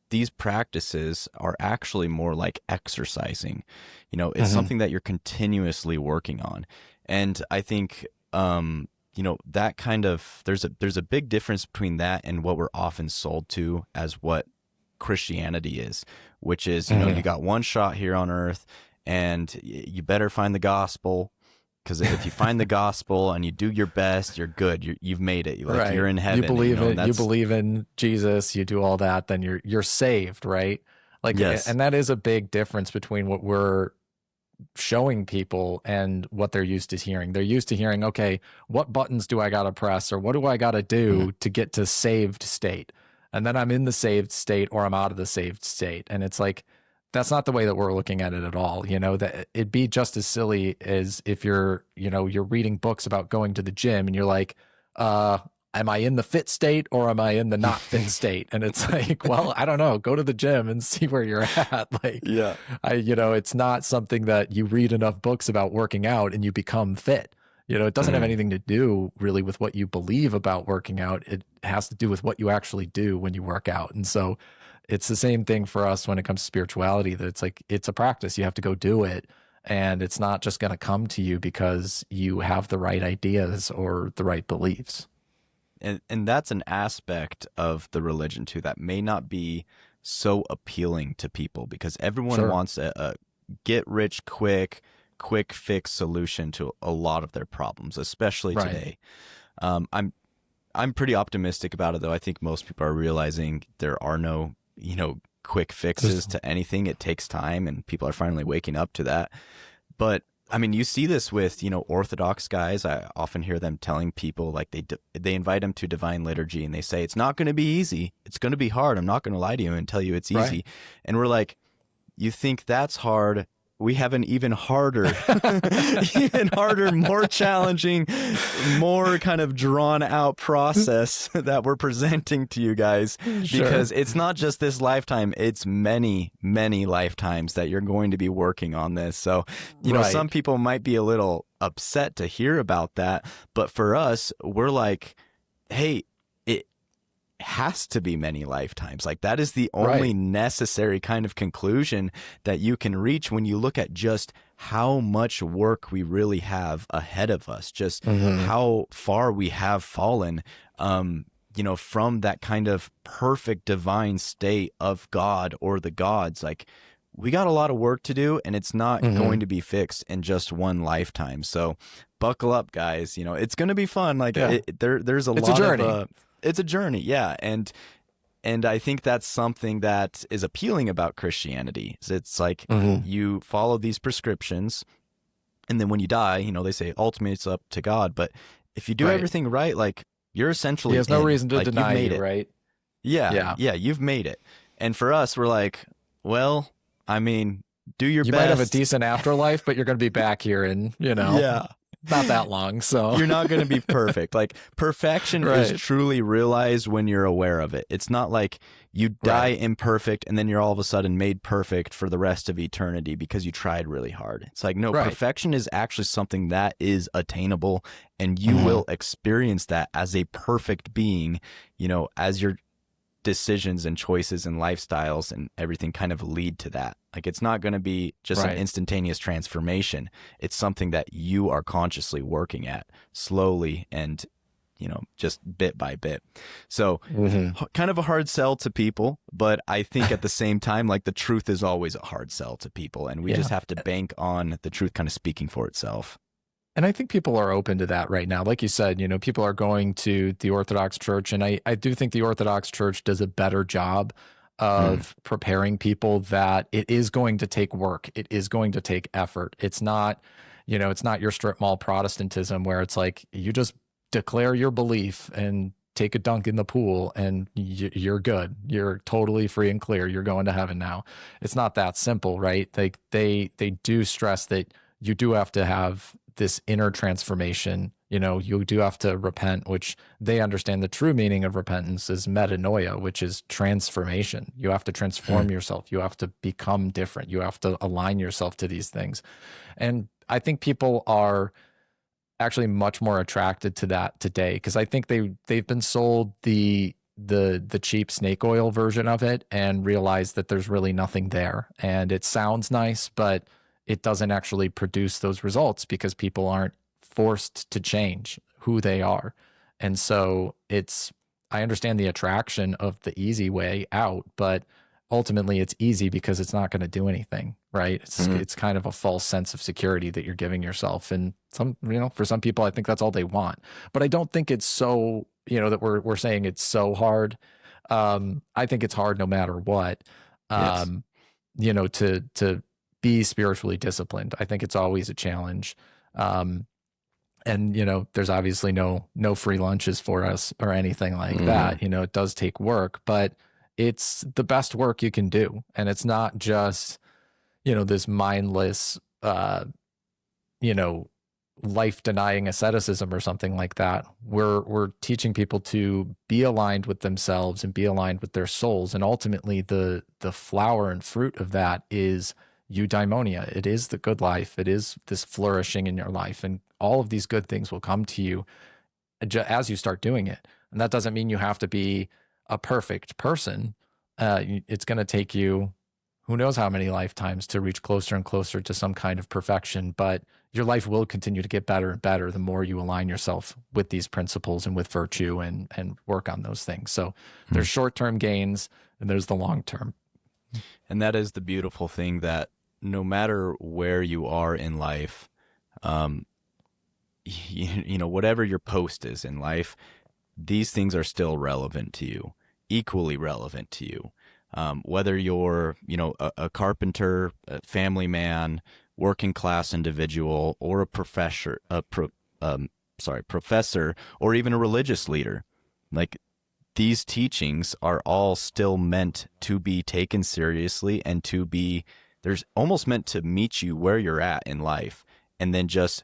these practices are actually more like exercising. It's something that you're continuously working on. And I think, that kind of, there's a big difference between that and what we're often sold to as what Christianity is, which is, you got one shot here on earth and you better find the gospel. Because if you find the gospel and you do your best, you're good. You've made it. Like you're in heaven. You believe you believe in Jesus. You do all that, then you're saved, right? Like, yes. And that is a big difference between what we're showing people and what they're used to hearing. They're used to hearing, okay, what buttons do I got to press, or what do I got to do to get to saved state? And then I'm in the saved state, or I'm out of the saved state, and it's like, that's not the way that we're looking at it at all. That it'd be just as silly as if you're reading books about going to the gym and you're like, am I in the fit state or am I in the not fit state? And it's like, well, I don't know, go to the gym and see where you're at. Like, yeah, it's not something that you read enough books about working out and you become fit. It doesn't have anything to do really with what you believe about working out. It has to do with what you actually do when you work out. And so it's the same thing for us when it comes to spirituality, that it's like, it's a practice. You have to go do it. And it's not just going to come to you because you have the right ideas or the right beliefs. And that's an aspect of the religion too that may not be so appealing to people, because everyone wants a get rich quick fix solution to a lot of their problems, especially today. I'm pretty optimistic about it, though. I think most people are realizing there are no quick fixes to anything. It takes time, and people are finally waking up to that. But I mean, you see this with, Orthodox guys. I often hear them telling people, like, they invite them to divine liturgy and they say, it's not going to be easy. It's going to be hard. I'm not going to lie to you and tell you it's easy. Right. And we're like, you think that's hard? We have an even harder, more challenging, more kind of drawn out process that we're presenting to you guys, because it's not just this lifetime, it's many, many lifetimes that you're going to be working on this. So, some people might be a little upset to hear about that, but for us, we're like, hey, has to be many lifetimes. Like, that is the only necessary kind of conclusion that you can reach when you look at just how much work we really have ahead of us, just how far we have fallen, from that kind of perfect divine state of God or the gods. Like, we got a lot of work to do, and it's not going to be fixed in just one lifetime. So buckle up, guys. It's going to be fun. Like, there's a lot of journey. It's a journey, yeah, and I think that's something that is appealing about Christianity. It's like you follow these prescriptions, and then when you die, they say ultimately it's up to God. But if you do everything right, like, you're essentially there's no reason to deny it, right? Yeah, you've made it. And for us, we're like, well, I mean, do your best. You might have a decent afterlife, but you're going to be back here in, not that long. So you're not going to be perfect. Like, perfection is truly realized when you're aware of it. It's not like you die imperfect and then you're all of a sudden made perfect for the rest of eternity because you tried really hard. It's like, no, perfection is actually something that is attainable, and you will experience that as a perfect being, as your decisions and choices and lifestyles and everything kind of lead to that. Like, it's not going to be just an instantaneous transformation. It's something that you are consciously working at slowly and, just bit by bit. So kind of a hard sell to people, but I think at the same time, like, the truth is always a hard sell to people, and we just have to bank on the truth kind of speaking for itself. And I think people are open to that right now. Like you said, people are going to the Orthodox Church, and I do think the Orthodox Church does a better job of preparing people that it is going to take work. It is going to take effort. It's not, it's not your strip mall Protestantism where it's like, you just declare your belief and take a dunk in the pool and you're good. You're totally free and clear. You're going to heaven now. It's not that simple, right? They do stress that you do have to have this inner transformation. You know, you do have to repent, which they understand the true meaning of repentance is metanoia, which is transformation. You have to transform yourself. You have to become different. You have to align yourself to these things. And I think people are actually much more attracted to that today because I think they've been sold the cheap snake oil version of it and realize that there's really nothing there. And it sounds nice, but it doesn't actually produce those results because people aren't forced to change who they are. And so I understand the attraction of the easy way out, but ultimately it's easy because it's not going to do anything, right? It's kind of a false sense of security that you're giving yourself. And for some people, I think that's all they want. But I don't think it's so, that we're saying it's so hard. I think it's hard no matter what. Yes. To be spiritually disciplined. I think it's always a challenge. And there's obviously no free lunches for us or anything like that. It does take work, but it's the best work you can do. And it's not just, this mindless, life denying asceticism or something like that. We're teaching people to be aligned with themselves and be aligned with their souls. And ultimately the flower and fruit of that is eudaimonia. It is the good life. It is this flourishing in your life. And all of these good things will come to you as you start doing it. And that doesn't mean you have to be a perfect person. It's going to take you who knows how many lifetimes to reach closer and closer to some kind of perfection, but your life will continue to get better and better the more you align yourself with these principles and with virtue and work on those things. So there's short-term gains and there's the long-term. And that is the beautiful thing, that no matter where you are in life, whatever your post is in life, these things are still relevant to you, equally relevant to you. Whether you're, a carpenter, a family man, working class individual, or a professor, or even a religious leader, like, these teachings are all still meant to be taken seriously and there's almost meant to meet you where you're at in life and then just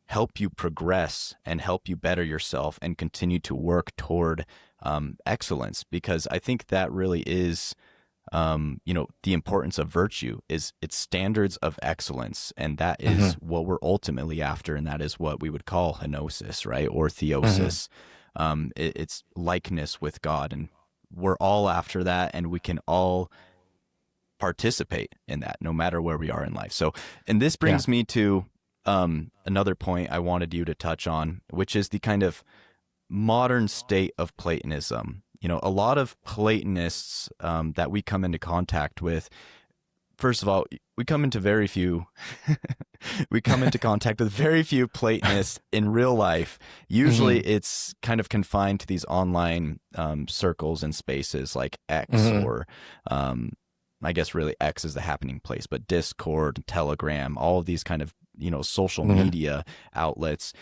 help you progress and help you better yourself and continue to work toward excellence. Because I think that really is, the importance of virtue is its standards of excellence. And that is what we're ultimately after. And that is what we would call henosis, right? Or theosis. It's likeness with God. And we're all after that. And we can all participate in that no matter where we are in life. So, and this brings me to another point I wanted you to touch on, which is the kind of modern state of Platonism. A lot of Platonists that we come into contact with, first of all, we come into contact with very few Platonists in real life. Usually it's kind of confined to these online circles and spaces like X or I guess really X is the happening place, but Discord, Telegram, all of these kind of, social media outlets.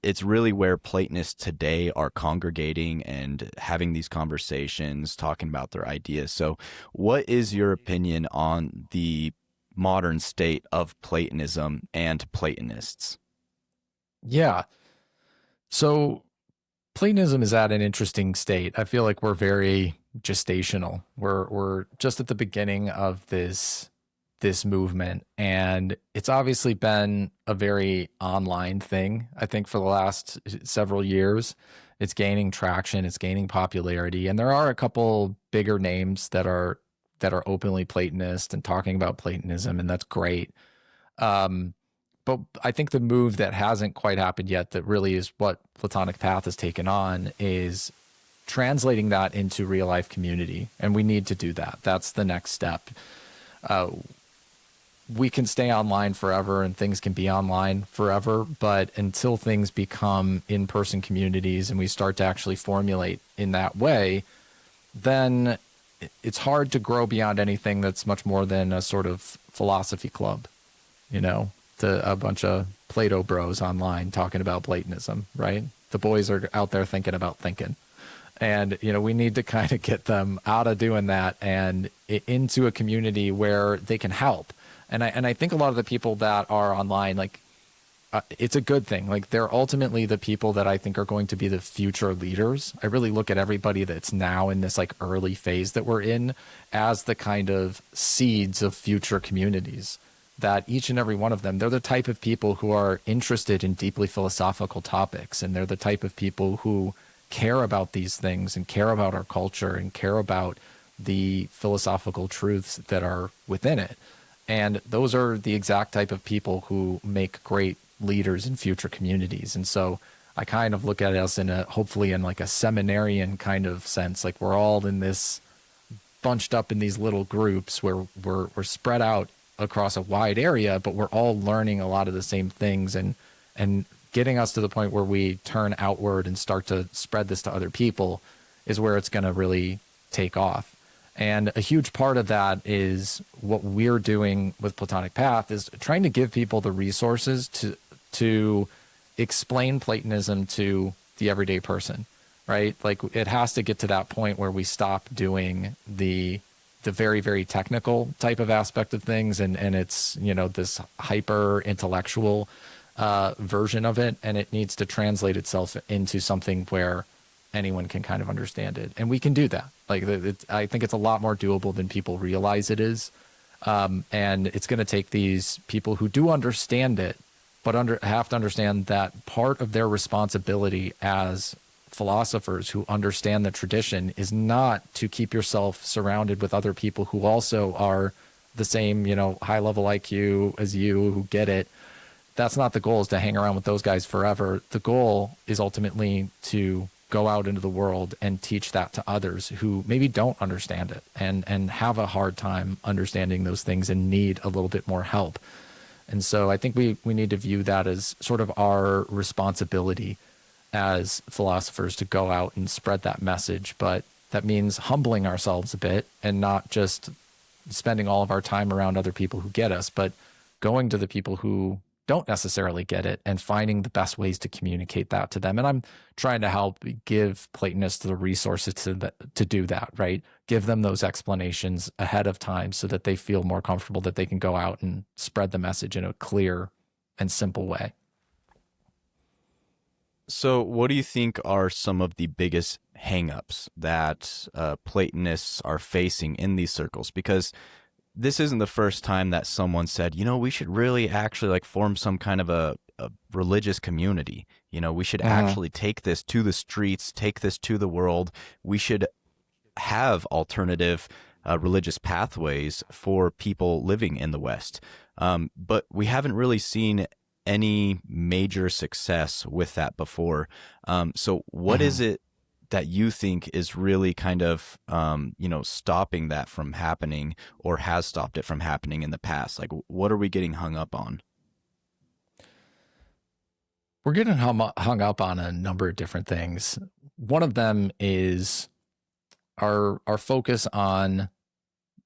It's really where Platonists today are congregating and having these conversations, talking about their ideas. So what is your opinion on the modern state of Platonism and Platonists? Yeah. So Platonism is at an interesting state. I feel like we're very gestational. We're just at the beginning of this movement, and it's obviously been a very online thing. I think for the last several years, it's gaining traction, it's gaining popularity, and there are a couple bigger names that are openly Platonist and talking about Platonism, and that's great. But I think the move that hasn't quite happened yet, that really is what Platonic path has taken on, is translating that into real life community. And we need to do that. That's the next step. We can stay online forever and things can be online forever, but until things become in-person communities and we start to actually formulate in that way, then it's hard to grow beyond anything that's much more than a sort of philosophy club, to a bunch of Plato bros online talking about Platonism, right? The boys are out there thinking about thinking. And, we need to kind of get them out of doing that and into a community where they can help. And I think a lot of the people that are online, like, it's a good thing. Like, they're ultimately the people that I think are going to be the future leaders. I really look at everybody that's now in this like early phase that we're in as the kind of seeds of future communities, that each and every one of them, they're the type of people who are interested in deeply philosophical topics. And they're the type of people who care about these things and care about our culture and care about the philosophical truths that are within it. And those are the exact type of people who make great leaders in future communities. And so I kind of look at it as hopefully in like a seminarian kind of sense, like we're all in this bunched up in these little groups where we're spread out across a wide area, but we're all learning a lot of the same things and getting us to the point where we turn outward and start to spread this to other people is where it's going to really take off. And a huge part of that is what we're doing with Platonic Path is trying to give people the resources to explain Platonism to the everyday person, right? Like, it has to get to that point where we stop doing the very, very technical type of aspect of things. And it's, this hyper intellectual version of it. And it needs to translate itself into something where anyone can kind of understand it. And we can do that. Like, I think it's a lot more doable than people realize it is. And it's going to take these people who do understand it, but have to understand that part of their responsibility as philosophers who understand the tradition is not to keep yourself surrounded with other people who also are the same, high level IQ as you, who get it. That's not the goal, is to hang around with those guys forever. The goal is ultimately to go out into the world and teach that to others who maybe don't understand it and have a hard time understanding those things and need a little bit more help. And so I think we need to view that as sort of our responsibility as philosophers to go out and spread that message. But that means humbling ourselves a bit and not just spending all of our time around other people who get us, but going to the people who don't necessarily get it and finding the best ways to communicate that to them. And I'm trying to help give Platonists the resources to do that, right? Give them those explanations ahead of time so that they feel more comfortable that they can go out and spread the message in a clear and simple way. So, what do you think are some of the biggest hangups that Platonists are facing in these circles? Because this isn't the first time that someone said, we should really actually like form some kind of a religious community. We should actually take this to the streets, take this to the world. We should have alternative religious pathways for people living in the West. But we haven't really seen any major success with that before. So what is it that you think is really kind of, stopping that from happening, or has stopped it from happening in the past? Like, what are we getting hung up on? We're getting hung up on a number of different things. One of them is our focus on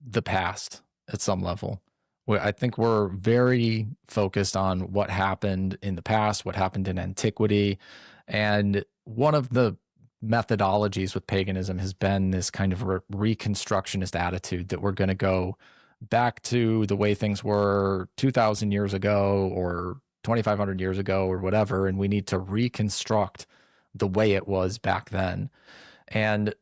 the past at some level. I think we're very focused on what happened in the past, what happened in antiquity. And one of the methodologies with paganism has been this kind of reconstructionist attitude that we're going to go back to the way things were 2,000 years ago or 2,500 years ago or whatever, and we need to reconstruct the way it was back then. And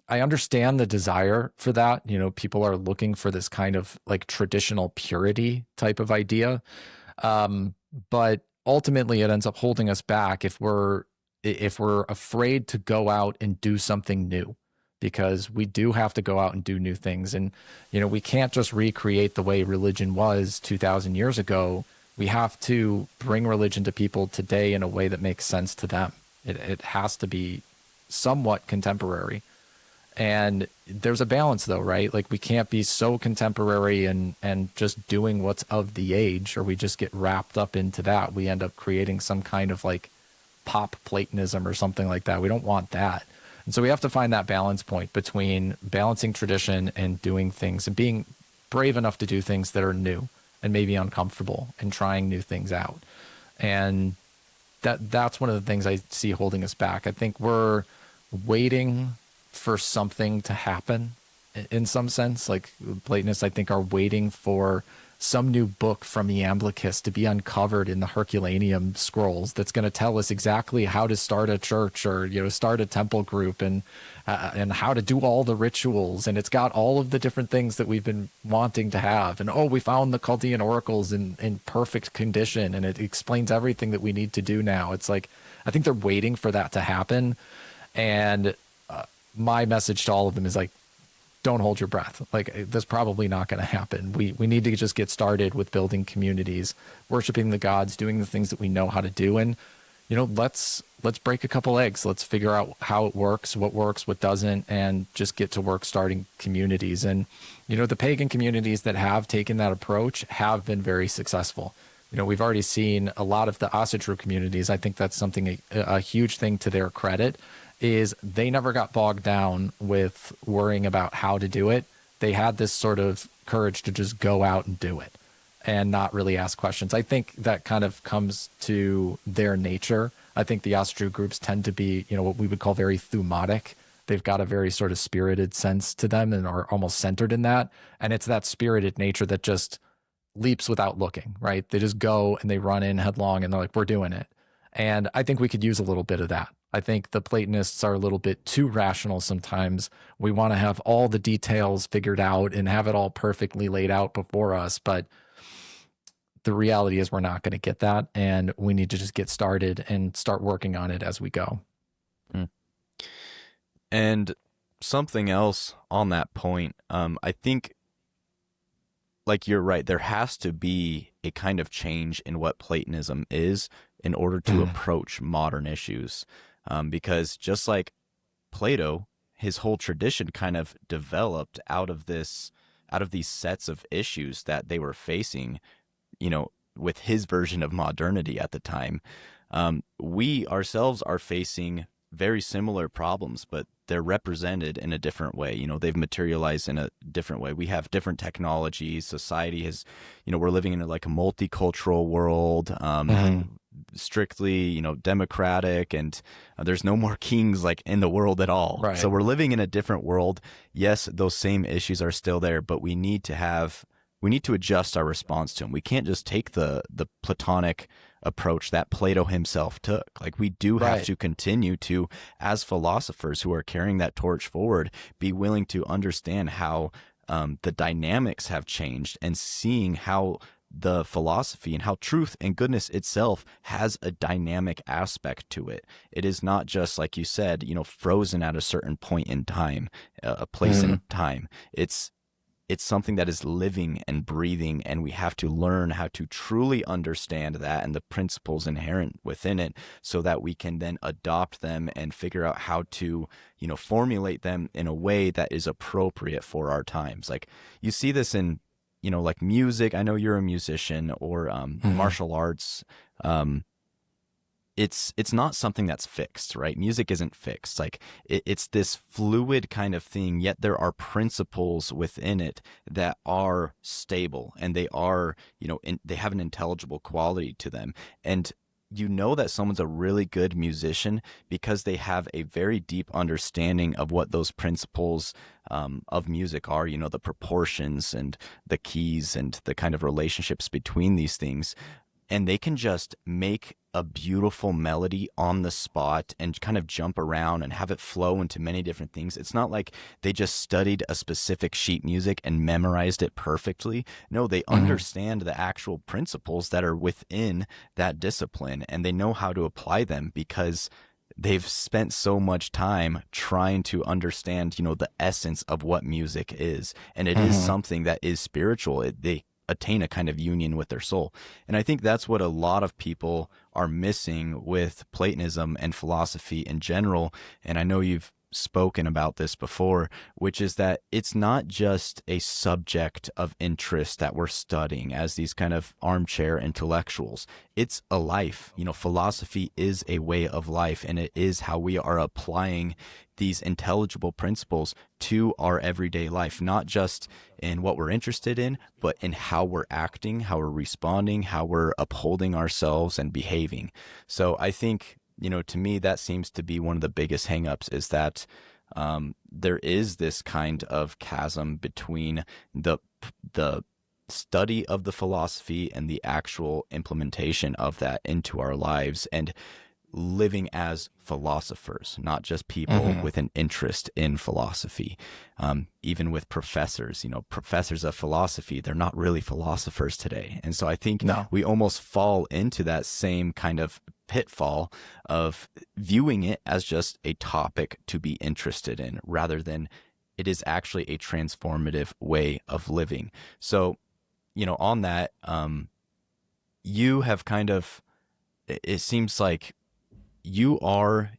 I understand the desire for that. People are looking for this kind of like traditional purity type of idea. But ultimately it ends up holding us back if we're afraid to go out and do something new, because we do have to go out and do new things. And, we can't just recreate the way religion was 2,000 years ago. We have to bring religion to people today in a way that makes sense to them. It has to be somewhat contemporary. And there's a balance though, right? Like, we can't be so contemporary and just doing what's of the age, or we just get wrapped up into that. We end up creating some kind of like pop Platonism or something like that. We don't want that. And so we have to find that balance point between balancing tradition and doing things and being brave enough to do things that are new and maybe uncomfortable and trying new things out. And that's one of the things I see holding us back. I think we're waiting for something to happen in some sense. Like Platonists, I think, are waiting for some new book from Iamblichus to be uncovered in the Herculaneum scrolls that's going to tell us exactly how to start a church or start a temple group and how to do all the rituals, and it's got all of the different things that we've been wanting to have. And we found the Chaldean oracles in perfect condition, and it explains everything that we need to do now. It's like I think they're waiting for that to happen, and my message to all of them is like, don't hold your breath. Like, that's probably not going to happen. We need to just get started with building communities, worshiping the gods, doing the things that we know how to do. And, let's break a couple eggs. Let's figure out how it works, what doesn't, and just get to work starting communities. And, the pagan communities that have taken that approach have been very successful. We've already seen a lot of the Asatru communities. I think that's something, a huge thing to their credit, is they never got bogged down with worrying about how to do it. They had this sort of courage to just go out and do it and not really ask questions. I think that kind of comes to their nature. I think the Asatru groups tend to be, what we would call very thumatic. They've got a very sort of spirited sense to them and are almost centered in that. And it's that spirited nature that just leaps without looking, right? They just go and they run in headlong and they're like, we're doing it. And I think we could use a little bit of that. I think the Platonists are a little bit too rational sometimes. We want to have all the details figured out and have it all perfectly laid out before us. But the reality is we're not going to get that. And we need to just get started and start working on it as we go. And something else on that point, I think, like, you're right, there has to be a kind of change in what Platonism is in order to approach modern issues. Because just like Plato, his whole tradition kind of developed out of these sets of issues that they were facing, with his version of modernity at the time. We ourselves are facing very similar problems, but they're represented in a different way. They've materialized in a different way. We have different technologies. Society has, we're living in a multicultural world. Strictly, democratic, and there's no more kings in the world at all. Right. So we're living in a different world. Yes, those same issues are still there, but we need to adjust our response to them. We can't just take the Platonic approach that Plato himself took. We do have to continue to, as philosophers who are carrying that torch forward, be willing to understand how the dynamics have changed and seeing how the philosophy and how truth and goodness itself has a dynamic aspect to it. It is not just, like you said, frozen at a certain point in time, a place in time. It's something that is living and breathing, and we have to learn how to truly understand that and the principles inherent within it so that we can then adopt them and figure out how to, formulate them in a way that is appropriate for our times. You see this in music. I know you're a musician, or martial arts. It's not something that's fixed, right? Music isn't fixed. It's this fluid kind of thing, yet there are principles within it that are stable, and they are, they have an intelligible quality to them. And that someone's a really good musician because they have a very deep understanding of what those principles of music are, the proportions and the keys and the kind of relationships between these things. And they can just make a beautiful melody on the spot and kind of jump around and have it flow into many different things. It's not like they just studied a specific sheet music and memorized it perfectly. No, they understand the actual principles that are within that discipline, and they know how to apply them because they've spent so much time trying to understand, the essence of what music is. And it is something that is spiritual. They attain a kind of union with their soul. And I think that's what a lot of people are missing with Platonism and philosophy in general. And I know you've spoken about this before, which is that it's not just a subject of interest that we're studying as these kind of armchair intellectuals. It's a life. Philosophy is a way of life, and it is how we are applying these intelligible principles to our everyday life, not just in what we're interested in, but in how we're acting, how we're responding, how we're upholding ourselves and behaving. So I think to me, that seems to be one of the biggest hangups, is that there is this kind of chasm between the study of the philosophy and the actual implementation of that into our lives, and living as philosophers, not just people with an interest in philosophy. Even with professors, professors of philosophy, they're not really philosophers today. And so I think No. we almost fall into that same kind of pitfall of viewing it as just a topic to be interested in, rather than it is actually a transformative way of living. So, on that, you have kind of, it seems like you are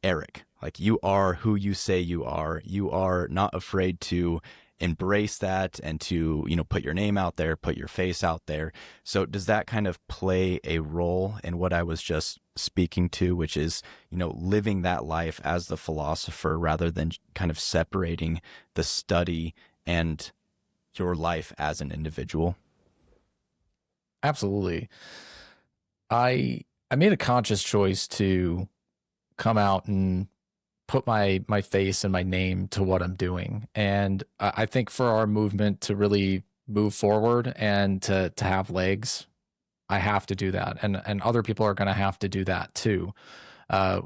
Eric. Like, you are who you say you are. You are not afraid to embrace that and to, put your name out there, put your face out there. So does that kind of play a role in what I was just speaking to, which is, living that life as the philosopher rather than kind of separating the study and your life as an individual? Absolutely. I made a conscious choice to come out and put my face and my name to what I'm doing. And I think for our movement to really move forward and to have legs, I have to do that. And other people are going to have to do that too. Uh,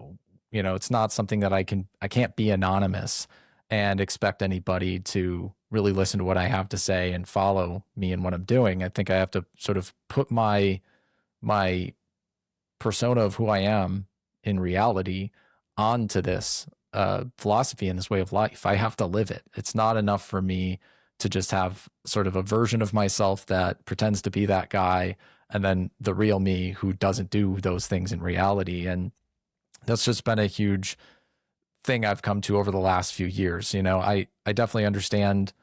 it's not something that I can't be anonymous and expect anybody to really listen to what I have to say and follow me and what I'm doing. I think I have to sort of put my persona of who I am in reality onto this philosophy and this way of life. I have to live it. It's not enough for me to just have sort of a version of myself that pretends to be that guy, and then the real me who doesn't do those things in reality. And that's just been a huge thing I've come to over the last few years. I definitely understand,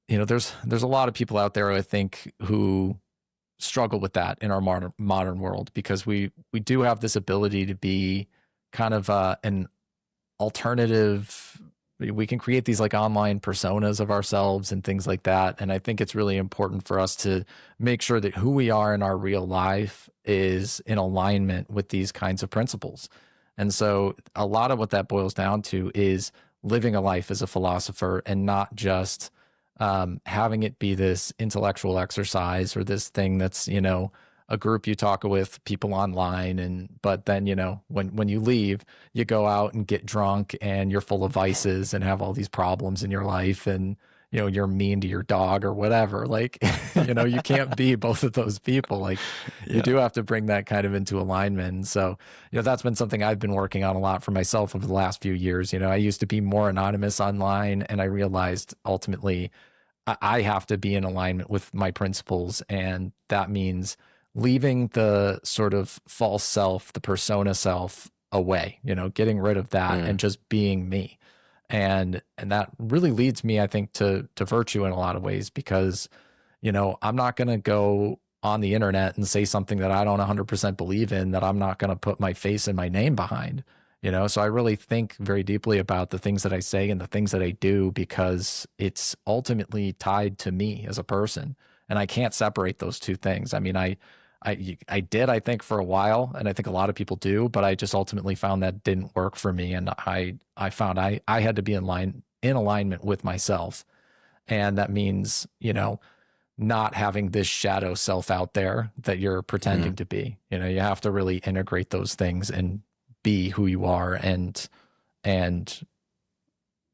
there's a lot of people out there, I think, who struggle with that in our modern world, because we do have this ability to be kind of an alternative. We can create these like online personas of ourselves and things like that. And I think it's really important for us to make sure that who we are in our real life is in alignment with these kinds of principles. And so a lot of what that boils down to is living a life as a philosopher, and not just having it be this intellectual exercise or this thing that's, a group you talk with people online, but then, when you leave, you go out and get drunk and you're full of vices and have all these problems in your life, and, you're mean to your dog or whatever. Like, you can't be both of those people. Like, you do have to bring that kind of into alignment. And so, that's been something I've been working on a lot for myself over the last few years. I used to be more anonymous online, and I realized ultimately I have to be in alignment with my principles. And that means leaving the sort of false self, the persona self away, getting rid of that and just being me. And that really leads me, I think, to virtue in a lot of ways, because, I'm not going to go on the internet and say something that I don't 100% believe in, that I'm not going to put my face and my name behind. So I really think very deeply about the things that I say and the things that I do, because it's ultimately tied to me as a person, and I can't separate those two things. I mean, I did, I think, for a while, and I think a lot of people do, but I just ultimately found that didn't work for me. And I found I had to be in alignment with myself. And that means, not having this shadow self out there that you're pretending to be. You have to really integrate those things and be who you are, and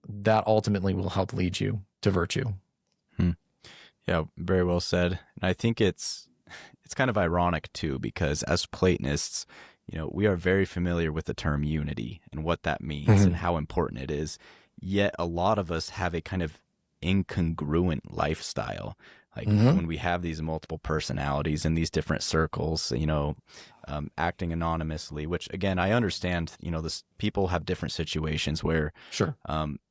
that ultimately will help lead you to virtue. Yeah, very well said. And I think it's kind of ironic too, because as Platonists, we are very familiar with the term unity and what that means and how important it is. Yet a lot of us have a kind of incongruent lifestyle. Like when we have these multiple personalities in these different circles, acting anonymously, which again, I understand, this people have different situations where Sure.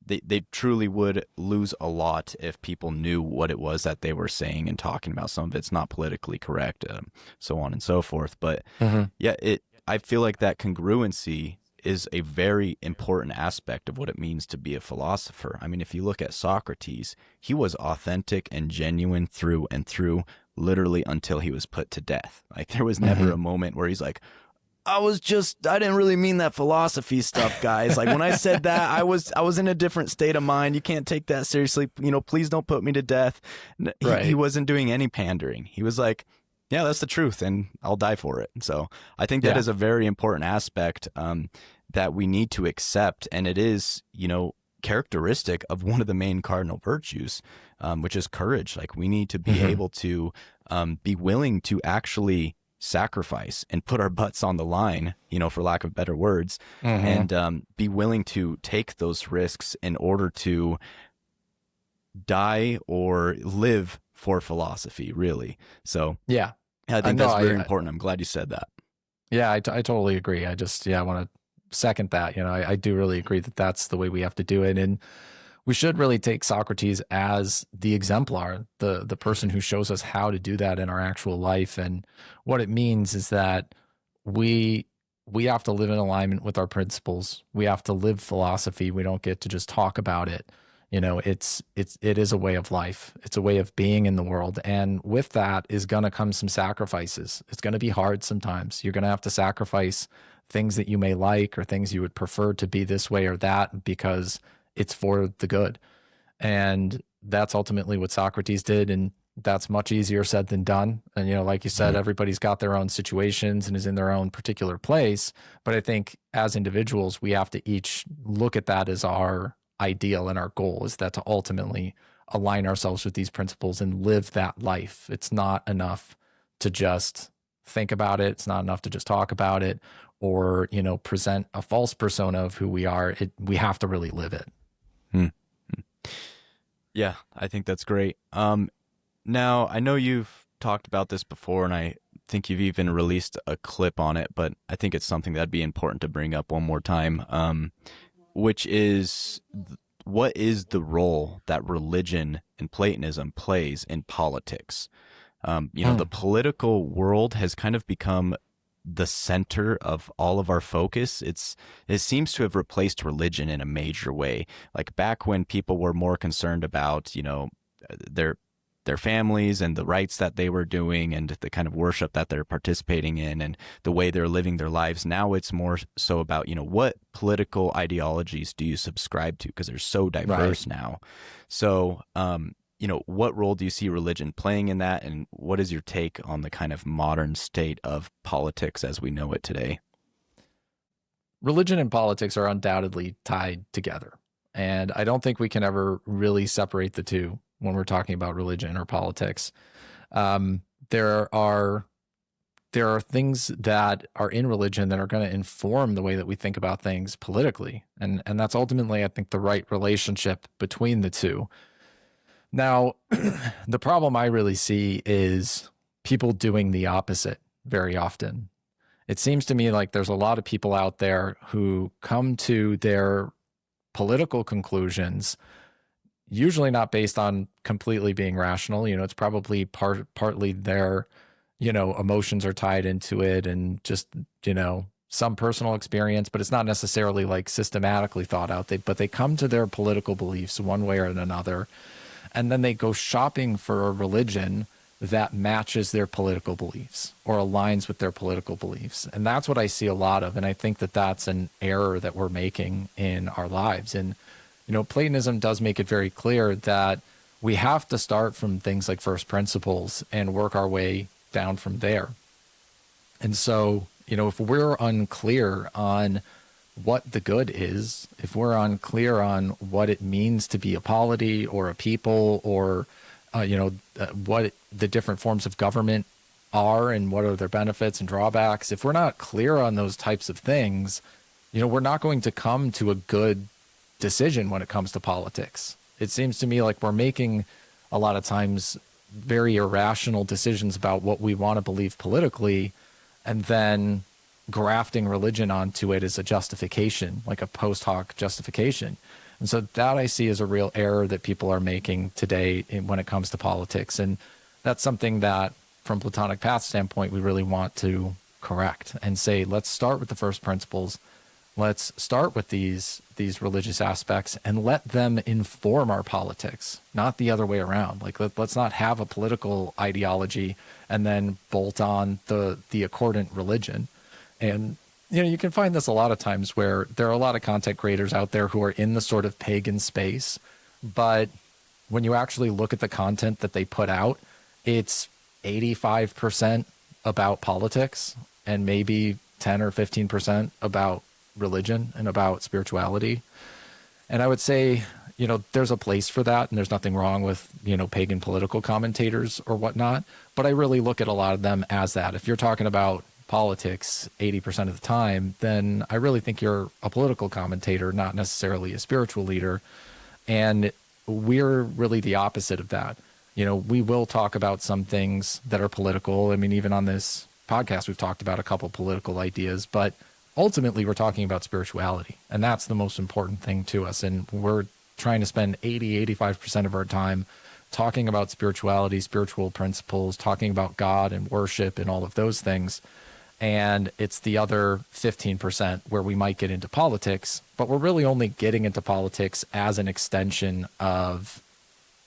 They truly would lose a lot if people knew what it was that they were saying and talking about. Some of it's not politically correct, so on and so forth. But yeah, I feel like that congruency is a very important aspect of what it means to be a philosopher. I mean, if you look at Socrates, he was authentic and genuine through and through, literally until he was put to death. Like, there was never a moment where he's like, I didn't really mean that philosophy stuff, guys. Like when I said that, I was in a different state of mind. You can't take that seriously. Please don't put me to death. He Right. wasn't doing any pandering. He was like, yeah, that's the truth, and I'll die for it. So I think that Yeah. is a very important aspect that we need to accept, and it is, characteristic of one of the main cardinal virtues, which is courage. Like we need to be Hmm. able to be willing to actually sacrifice and put our butts on the line, for lack of better words, Hmm. and be willing to take those risks in order to die or live for philosophy, really. So Yeah. I I think know. that's very important. I'm glad you said that. Yeah, I totally agree. I want to second that. I do really agree that that's the way we have to do it. And we should really take Socrates as the exemplar, the person who shows us how to do that in our actual life. And what it means is that we we have to live in alignment with our principles. We have to live philosophy. We don't get to just talk about it. It is a way of life. It's a way of being in the world. And with that is going to come some sacrifices. It's going to be hard sometimes. You're going to have to sacrifice things that you may like or things you would prefer to be this way or that because it's for the good. And that's ultimately what Socrates did. And that's much easier said than done. And, like you said, Mhm. everybody's got their own situations and is in their own particular place. But I think as individuals, we have to each look at that as our ideal, and our goal is that to ultimately align ourselves with these principles and live that life. It's not enough to just think about it. It's not enough to just talk about it or, present a false persona of who we are. We have to really live it. Hmm. Yeah, I think that's great. Now, I know you've talked about this before, and I think you've even released a clip on it, but I think it's something that'd be important to bring up one more time, which is what is the role that religion and Platonism plays in politics? The political world has kind of become the center of all of our focus. It seems to have replaced religion in a major way. Like back when people were more concerned about, their their families and the rites that they were doing and the kind of worship that they're participating in and the way they're living their lives. Now it's more so about, what political ideologies do you subscribe to? Because they're so Right. diverse now. So, what role do you see religion playing in that? And what is your take on the kind of modern state of politics as we know it today? Religion and politics are undoubtedly tied together. And I don't think we can ever really separate the two when we're talking about religion or politics. Um, there are there are things that are in religion that are going to inform the way that we think about things politically, and that's ultimately, I think, the right relationship between the two. Now, the problem I really see is people doing the opposite very often. It seems to me like there's a lot of people out there who come to their political conclusions usually not based on completely being rational. It's probably partly their, emotions are tied into it and just, some personal experience, but it's not necessarily like systematically thought out. But they come to their political beliefs one way or another, and then they go shopping for a religion that matches their political beliefs or aligns with their political beliefs. And that's what I see a lot of. And I think that that's an error that we're making in our lives. And, Platonism does make it very clear that we have to start from things like first principles and work our way down from there. And so, if we're unclear on what the good is, if we're unclear on what it means to be a polity or a people or, what the different forms of government are and what are their benefits and drawbacks, if we're not clear on those types of things, we're not going to come to a good decision when it comes to politics. It seems to me like we're making a lot of times very irrational decisions about what we want to believe politically and then grafting religion onto it as a justification, like a post hoc justification. And so that I see as a real error that people are making today when it comes to politics. And that's something that, from Platonic path standpoint, we really want to correct and say, let's start with the first principles. Let's start with these religious aspects and let them inform our politics, not the other way around. Like let's not have a political ideology and then bolt on the accordant religion. And, you can find this a lot of times where there are a lot of content creators out there who are in the sort of pagan space, but when you actually look at the content that they put out, it's 85% about politics and maybe 10 or 15% about religion and about spirituality. And I would say, there's a place for that, and there's nothing wrong with, pagan political commentators or whatnot. But I really look at a lot of them as that. If you're talking about politics 80% of the time, then I really think you're a political commentator, not necessarily a spiritual leader. And we're really the opposite of that. We will talk about some things that are political. I mean, even on this podcast, we've talked about a couple political ideas, but ultimately we're talking about spirituality. And that's the most important thing to us. And we're trying to spend 85% of our time talking about spirituality, spiritual principles, talking about God and worship and all of those things. And it's the other 15% where we might get into politics, but we're really only getting into politics as an extension of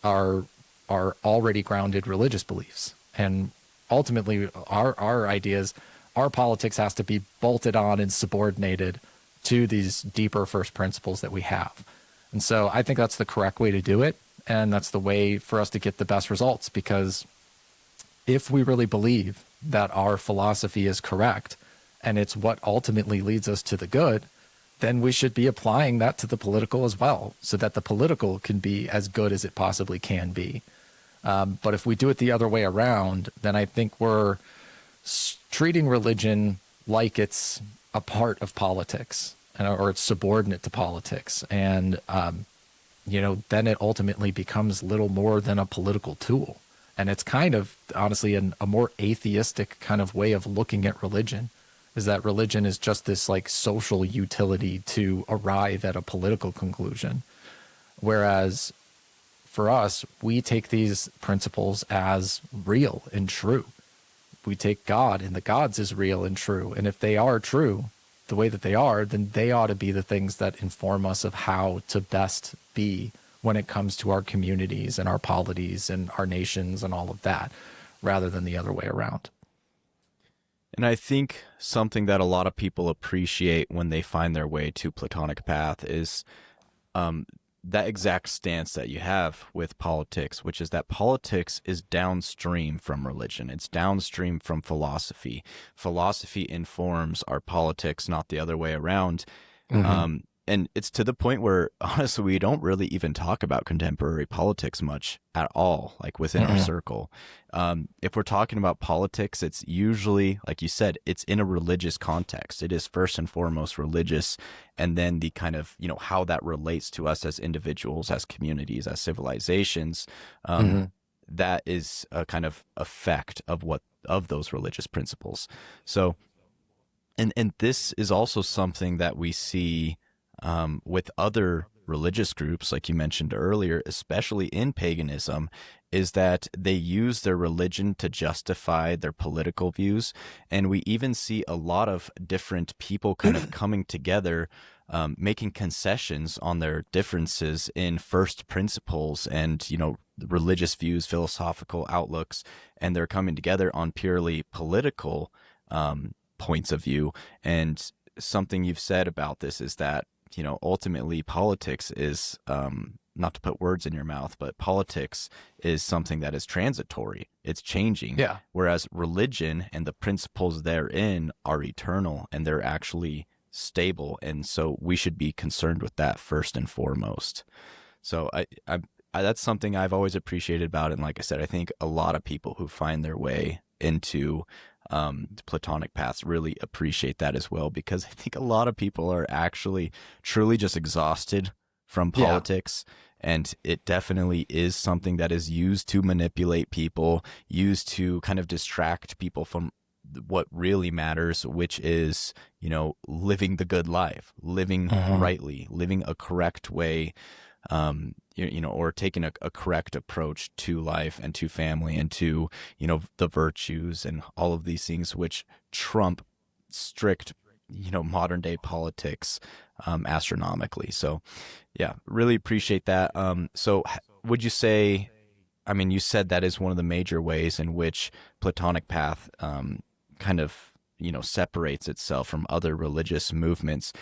our already grounded religious beliefs. And ultimately our ideas, our politics has to be bolted on and subordinated to these deeper first principles that we have. And so I think that's the correct way to do it. And that's the way for us to get the best results, because if we really believe that our philosophy is correct and it's what ultimately leads us to the good, then we should be applying that to the political as well, so that the political can be as good as it possibly can be. But if we do it the other way around, then I think we're treating religion like it's a part of politics, or it's subordinate to politics. And, then it ultimately becomes little more than a political tool. And it's kind of, honestly, a more atheistic kind of way of looking at religion, is that religion is just this like social utility to arrive at a political conclusion. Whereas for us, we take these principles as real and true. We take God and the gods as real and true. And if they are true the way that they are, then they ought to be the things that inform us of how to best be when it comes to our communities and our polities and our nations and all of that, rather than the other way around. And I think something that a lot of people appreciate when they find their way to Platonic path is that exact stance that you have with politics, which is that politics is downstream from religion. It's downstream from philosophy. Philosophy informs our politics, not the other way around. Mm-hmm. And it's to the point where, honestly, we don't really even talk about contemporary politics much at all, like within our circle. If we're talking about politics, it's usually, like you said, it's in a religious context. It is first and foremost religious, and then the kind of, how that relates to us as individuals, as communities, as civilizations. That is a kind of effect of those religious principles. So, and this is also something that we see with other religious groups, like you mentioned earlier, especially in paganism, is that they use their religion to justify their political views. And we even see a lot of different people kind of coming together, making concessions on their differences in first principles and, religious views, philosophical outlooks, and they're coming together on purely political points of view. And something you've said about this is that, ultimately politics is, not to put words in your mouth, but politics is something that is transitory. It's changing. Yeah. Whereas religion and the principles therein are eternal and they're actually stable. And so we should be concerned with that first and foremost. So I that's something I've always appreciated about it. And like I said, I think a lot of people who find their way into the Platonic paths really appreciate that as well, because I think a lot of people are actually truly just exhausted from politics. Yeah. And it definitely is something that is used to manipulate people, used to kind of distract people from what really matters, which is, living the good life, living rightly, living a correct way, or taking a correct approach to life and to family and to, the virtues and all of these things which trump strict, modern day politics astronomically. So, yeah, really appreciate that. So would you say, you said that is one of the major ways in which Platonic path kind of separates itself from other religious movements.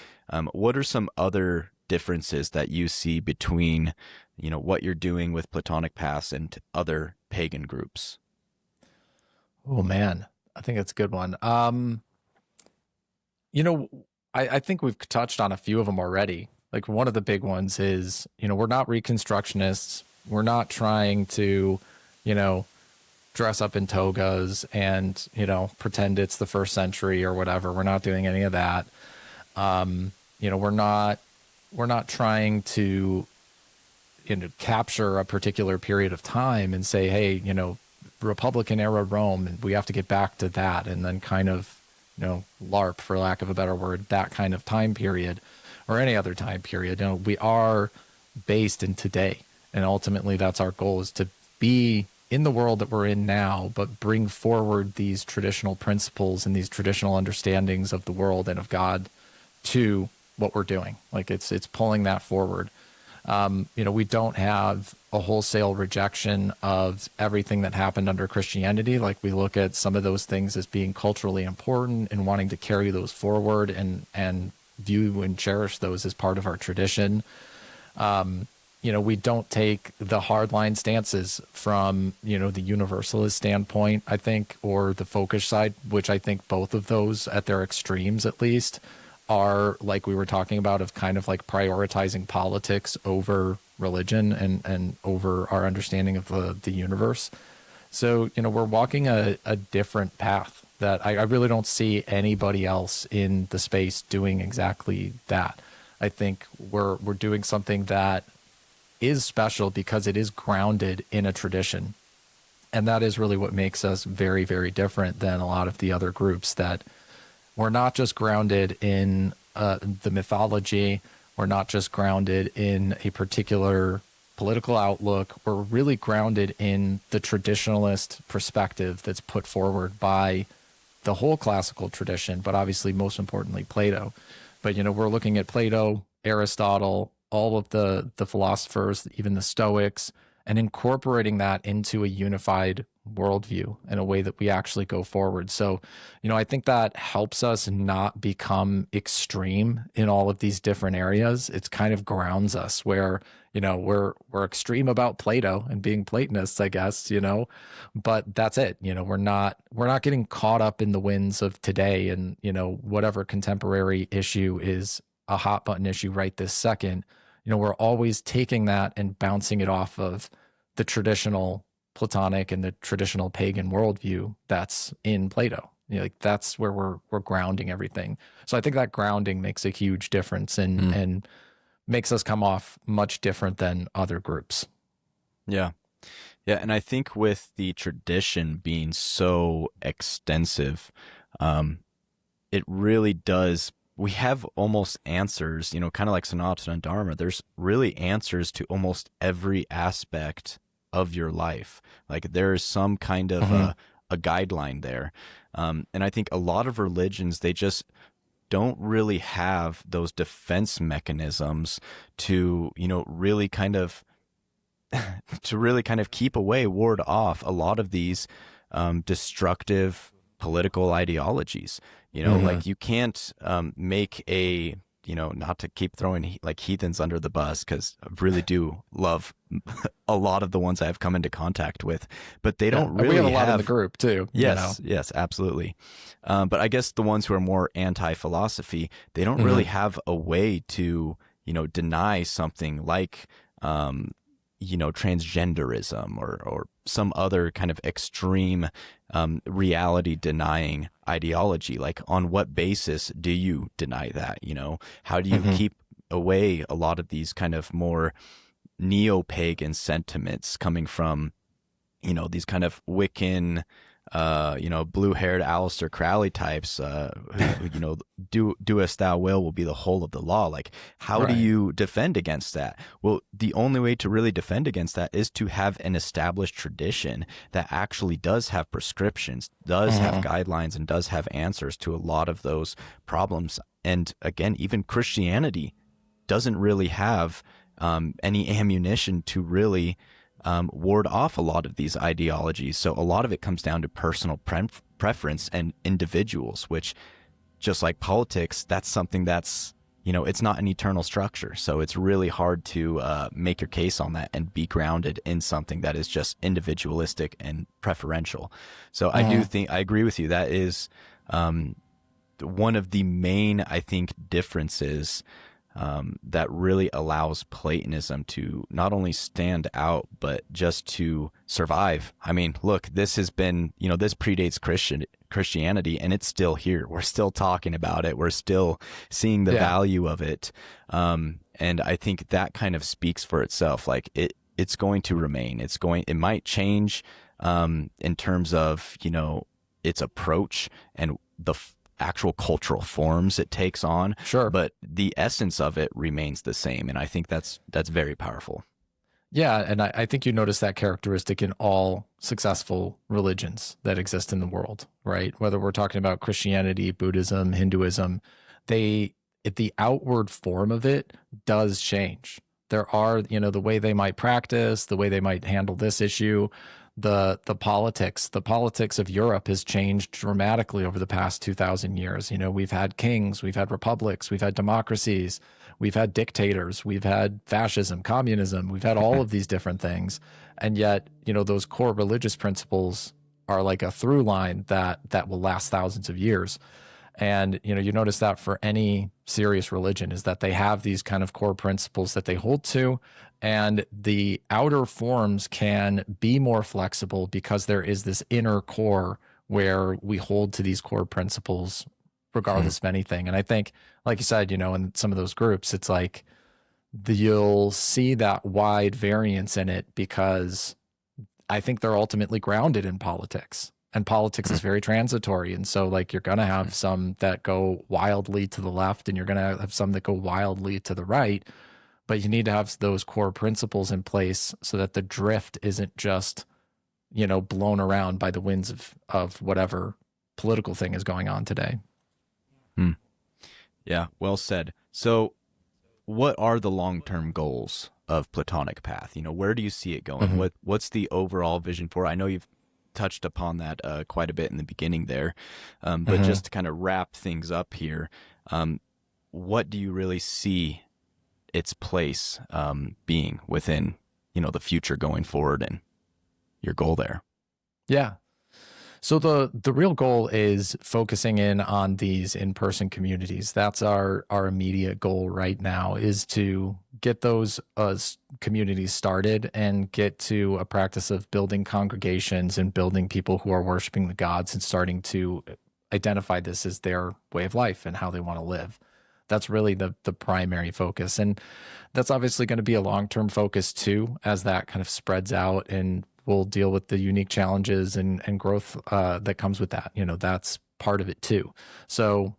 What are some other differences that you see between, what you're doing with Platonic paths and other pagan groups? Oh man, I think it's a good one. You know, I think we've touched on a few of them already. Like one of the big ones is, we're not Reconstructionists. We're not trying to, you know, dress up in togas and, pretend it's the first century or whatever. We're not doing any of that. We're not trying to, capture a particular period of time and say, hey, Republican era Rome, and we have to get back to that, and then kind of, LARP, for lack of a better word, that kind of time period, or any other time period. We are based in today, and ultimately that's our goal, is to be in the world that we're in now, but bring forward these traditional principles and these traditional understandings of the world and of God to what we're doing. Like it's pulling that forward. We don't have a wholesale rejection of everything that happened under Christianity. Like we look at some of those things as being culturally important and wanting to carry those forward and view and cherish those as part of our tradition. We don't take the hardline stances from, the universalist standpoint, I think, or the focus side, which I think both of those at their extremes, at least, are, like we were talking about, of kind of like prioritizing politics over religion and over our understanding of the universe. So, we're walking a different path that I really don't see anybody else in the space doing exactly that. I think we're doing something that is special because it is grounded in a tradition. And that is really what makes us very, very different than a lot of the other groups, that we're not just grounded in the mythology. We're not just grounded in a particular political outlook. We're really grounded in the traditionalist perspective that's put forward by the whole classical tradition, but obviously most importantly, Plato. But, we're looking at Plato, Aristotle, all of the philosophers, even the Stoics, and incorporating that into a unified worldview in a way that we actually go forward. So, I think that helps us not become extreme in all of these different areas. It's kind of grounds us where, we're extreme about Plato and being Platonists, I guess, but that's it. We're not getting caught up in the winds of today and, whatever contemporary issue is a hot button issue right this second. We're always taking that and bouncing it off of the traditional Platonic and the traditional pagan worldview that's in Plato. That's where we're grounding everything. So I think that grounding makes a huge difference and makes us come off much different than other groups. Yeah. Yeah. And I think with the tradition being so extensive, it really does. We have almost answers, kind of like Sanatana and Dharma. There's really answers to almost every aspect of your life. Like there is some kind of a guideline there. And I think a lot of religions, they just don't really have those defense mechanisms to, really kind of keep away, ward off a lot of these destructive political ideologies. Like you can't make a, not to keep throwing like heathens under the bus, because I really do love a lot of the ones I've come into contact with, but they don't really we have a lot in the group too. Yes, yes, absolutely. But I guess the ones who are more anti-philosophy, they don't really have a way to, deny something like, transgenderism or some other kind of extreme reality denying ideology. Like on what basis do you deny that? How do you keep away a lot of these kind of more neo-pagan sentiments coming from, these kind of Wiccan, blue-haired Aleister Crowley types, who, doest thou will be the whole of the law. Like, how do you defend against that? Well, the only way to really defend against that is to have an established tradition that actually does have prescriptions, does have guidelines, and does have answers to a lot of those problems. And again, even Christianity doesn't really have any ammunition to really ward off a lot of these ideologies. So a lot of it comes down to personal preference and individuals, which, just like politics, that's something that's, it's not an eternal structure. So it's really hard to make your case on that and be grounded in something that is just individualistic and preferential. So I do think, I agree with you. That is one of the main, I think, differences that really allows Platonism to not only stand out, but just to survive. I mean, look, this has been, this predates Christianity, and it's still here. We're still talking about it. We're still seeing the value of it. And I think that kind of speaks for itself. Like it's going to remain. It might change in terms of, its approach and the actual cultural forms it takes on. Sure. But the essence of it remains the same. And I think that's very powerful. Yeah. And I think you notice that characteristic in all successful religions that exist in the world, right? Whether we're talking about Christianity, Buddhism, Hinduism, the outward form of it does change. There are, the way they might practice, the way they might handle this issue, the politics of Europe has changed dramatically over the past 2,000 years. We've had kings, we've had republics, we've had democracies, we've had dictators, we've had fascism, communism, we've had all of these different things. And yet, those core religious principles are like a through line that will last thousands of years. And, you notice that for any serious religion is that they have these kind of core principles that they hold to, and the outer forms can be more flexible because there is this inner core where we hold to these core principles regardless of anything. And I think, like you said, in some of those groups, it's like you'll see that wide variance in it because I think they're ultimately grounded in politics. And politics is very transitory. And so like you're going to have some that go wildly to the left and you're going to have some that go wildly to the right. But you need to have those core principles in place so that the drift isn't just, blown around by the winds of whatever political thing is going on today. Yeah, well said. So what are the long-term goals of Platonic path? Where do you see it going? What's the overall vision for it? I know you've touched upon that quite a bit in the beginning there. But just to kind of wrap things up here, what do you really see its place being within, the future going forward and your goal there? Yeah. So the real goal is focusing in on these in-person communities. That's our immediate goal right now, is to get those communities started and get to a practice of building congregations and building people who are worshiping the gods and starting to identify this as their way of life and how they want to live. That's really the primary focus. And that's obviously going to be a long-term focus too, as that kind of spreads out, and we'll deal with the unique challenges and growth that comes with that. That's part of it too. So,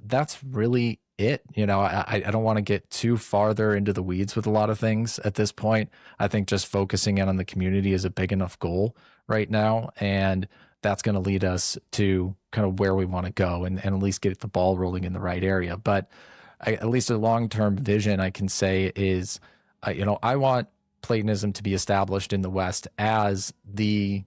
that's really it. I don't want to get too farther into the weeds with a lot of things at this point. I think just focusing in on the community is a big enough goal right now. And that's going to lead us to kind of where we want to go and at least get the ball rolling in the right area. But at least a long-term vision I can say is, I want Platonism to be established in the West as the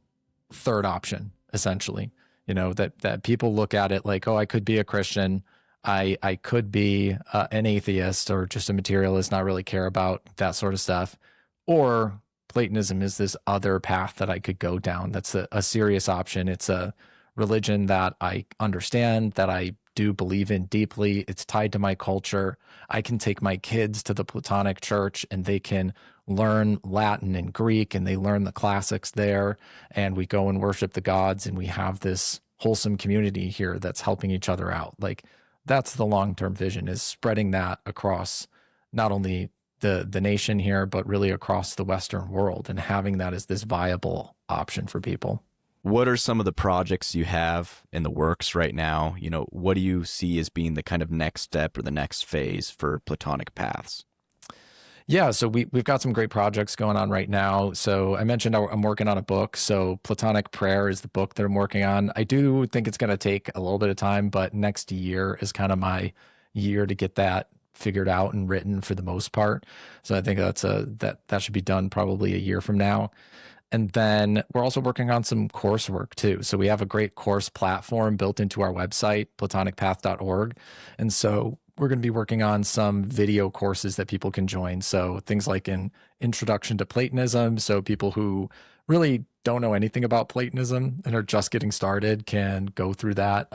third option, essentially. That people look at it like, oh, I could be a Christian, I could be an atheist or just a materialist, not really care about that sort of stuff, or Platonism is this other path that I could go down. That's a serious option. It's a religion that I understand, that I do believe in deeply. It's tied to my culture. I can take my kids to the Platonic church and they can learn Latin and Greek and they learn the classics there. And we go and worship the gods and we have this wholesome community here that's helping each other out. Like that's the long-term vision, is spreading that across not only the nation here, but really across the Western world, and having that as this viable option for people. What are some of the projects you have in the works right now? What do you see as being the kind of next step or the next phase for Platonic paths? Yeah, so we've got some great projects going on right now. So I mentioned I'm working on a book. So Platonic Prayer is the book that I'm working on. I do think it's going to take a little bit of time, but next year is kind of my year to get that figured out and written for the most part. So I think that should be done probably a year from now. And then we're also working on some coursework too. So we have a great course platform built into our website, platonicpath.org. And so we're going to be working on some video courses that people can join. So things like an introduction to Platonism. So people who really don't know anything about Platonism and are just getting started can go through that.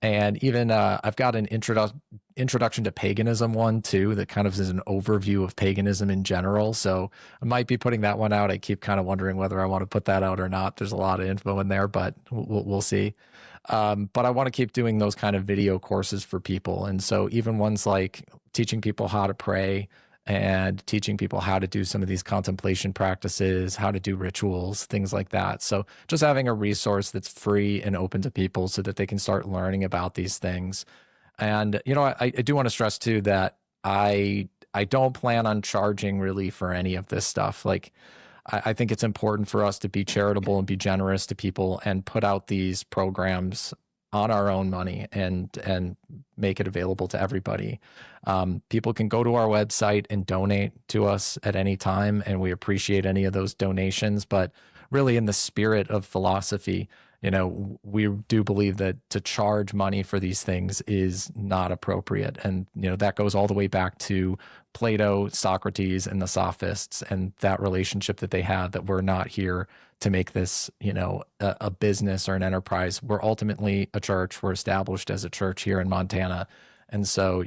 And even I've got an introduction to paganism one too, that kind of is an overview of paganism in general. So I might be putting that one out. I keep kind of wondering whether I want to put that out or not. There's a lot of info in there, but we'll see. But I want to keep doing those kind of video courses for people. And so even ones like teaching people how to pray and teaching people how to do some of these contemplation practices, how to do rituals, things like that. So just having a resource that's free and open to people so that they can start learning about these things. And, I do want to stress too that I don't plan on charging really for any of this stuff. Like, I think it's important for us to be charitable and be generous to people and put out these programs on our own money and make it available to everybody. People can go to our website and donate to us at any time, and we appreciate any of those donations. But really, in the spirit of philosophy, we do believe that to charge money for these things is not appropriate. And, that goes all the way back to Plato, Socrates, and the Sophists, and that relationship that they had, that we're not here to make this, a business or an enterprise. We're ultimately a church. We're established as a church here in Montana. And so,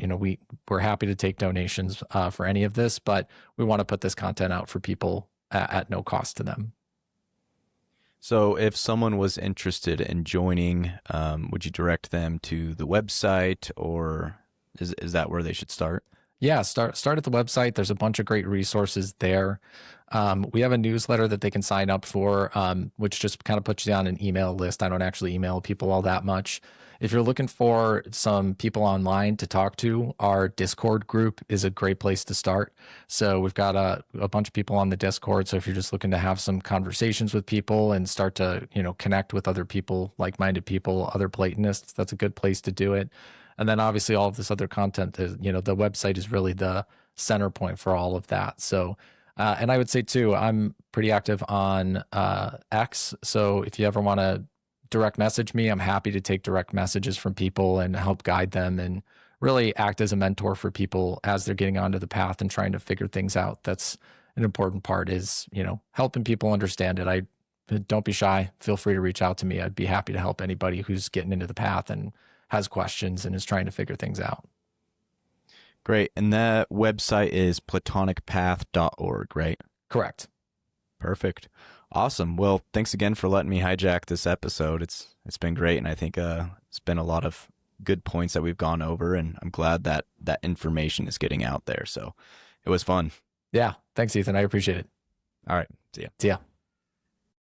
we're happy to take donations for any of this, but we want to put this content out for people at no cost to them. So if someone was interested in joining, would you direct them to the website, or is that where they should start? Yeah, start at the website. There's a bunch of great resources there. We have a newsletter that they can sign up for, which just kind of puts you on an email list. I don't actually email people all that much. If you're looking for some people online to talk to, our Discord group is a great place to start. So we've got a bunch of people on the Discord. So if you're just looking to have some conversations with people and start to, connect with other people, like-minded people, other Platonists, that's a good place to do it. And then obviously all of this other content is, the website is really the center point for all of that. So, and I would say too, I'm pretty active on X. So if you ever want to direct message me, I'm happy to take direct messages from people and help guide them and really act as a mentor for people as they're getting onto the path and trying to figure things out. That's an important part, is, helping people understand it. Don't be shy. Feel free to reach out to me. I'd be happy to help anybody who's getting into the path and has questions and is trying to figure things out. Great. And that website is platonicpath.org, right? Correct. Perfect. Awesome. Well, thanks again for letting me hijack this episode. It's been great, and I think it's been a lot of good points that we've gone over, and I'm glad that that information is getting out there. So it was fun. Yeah. Thanks, Ethan. I appreciate it. All right. See ya. See ya.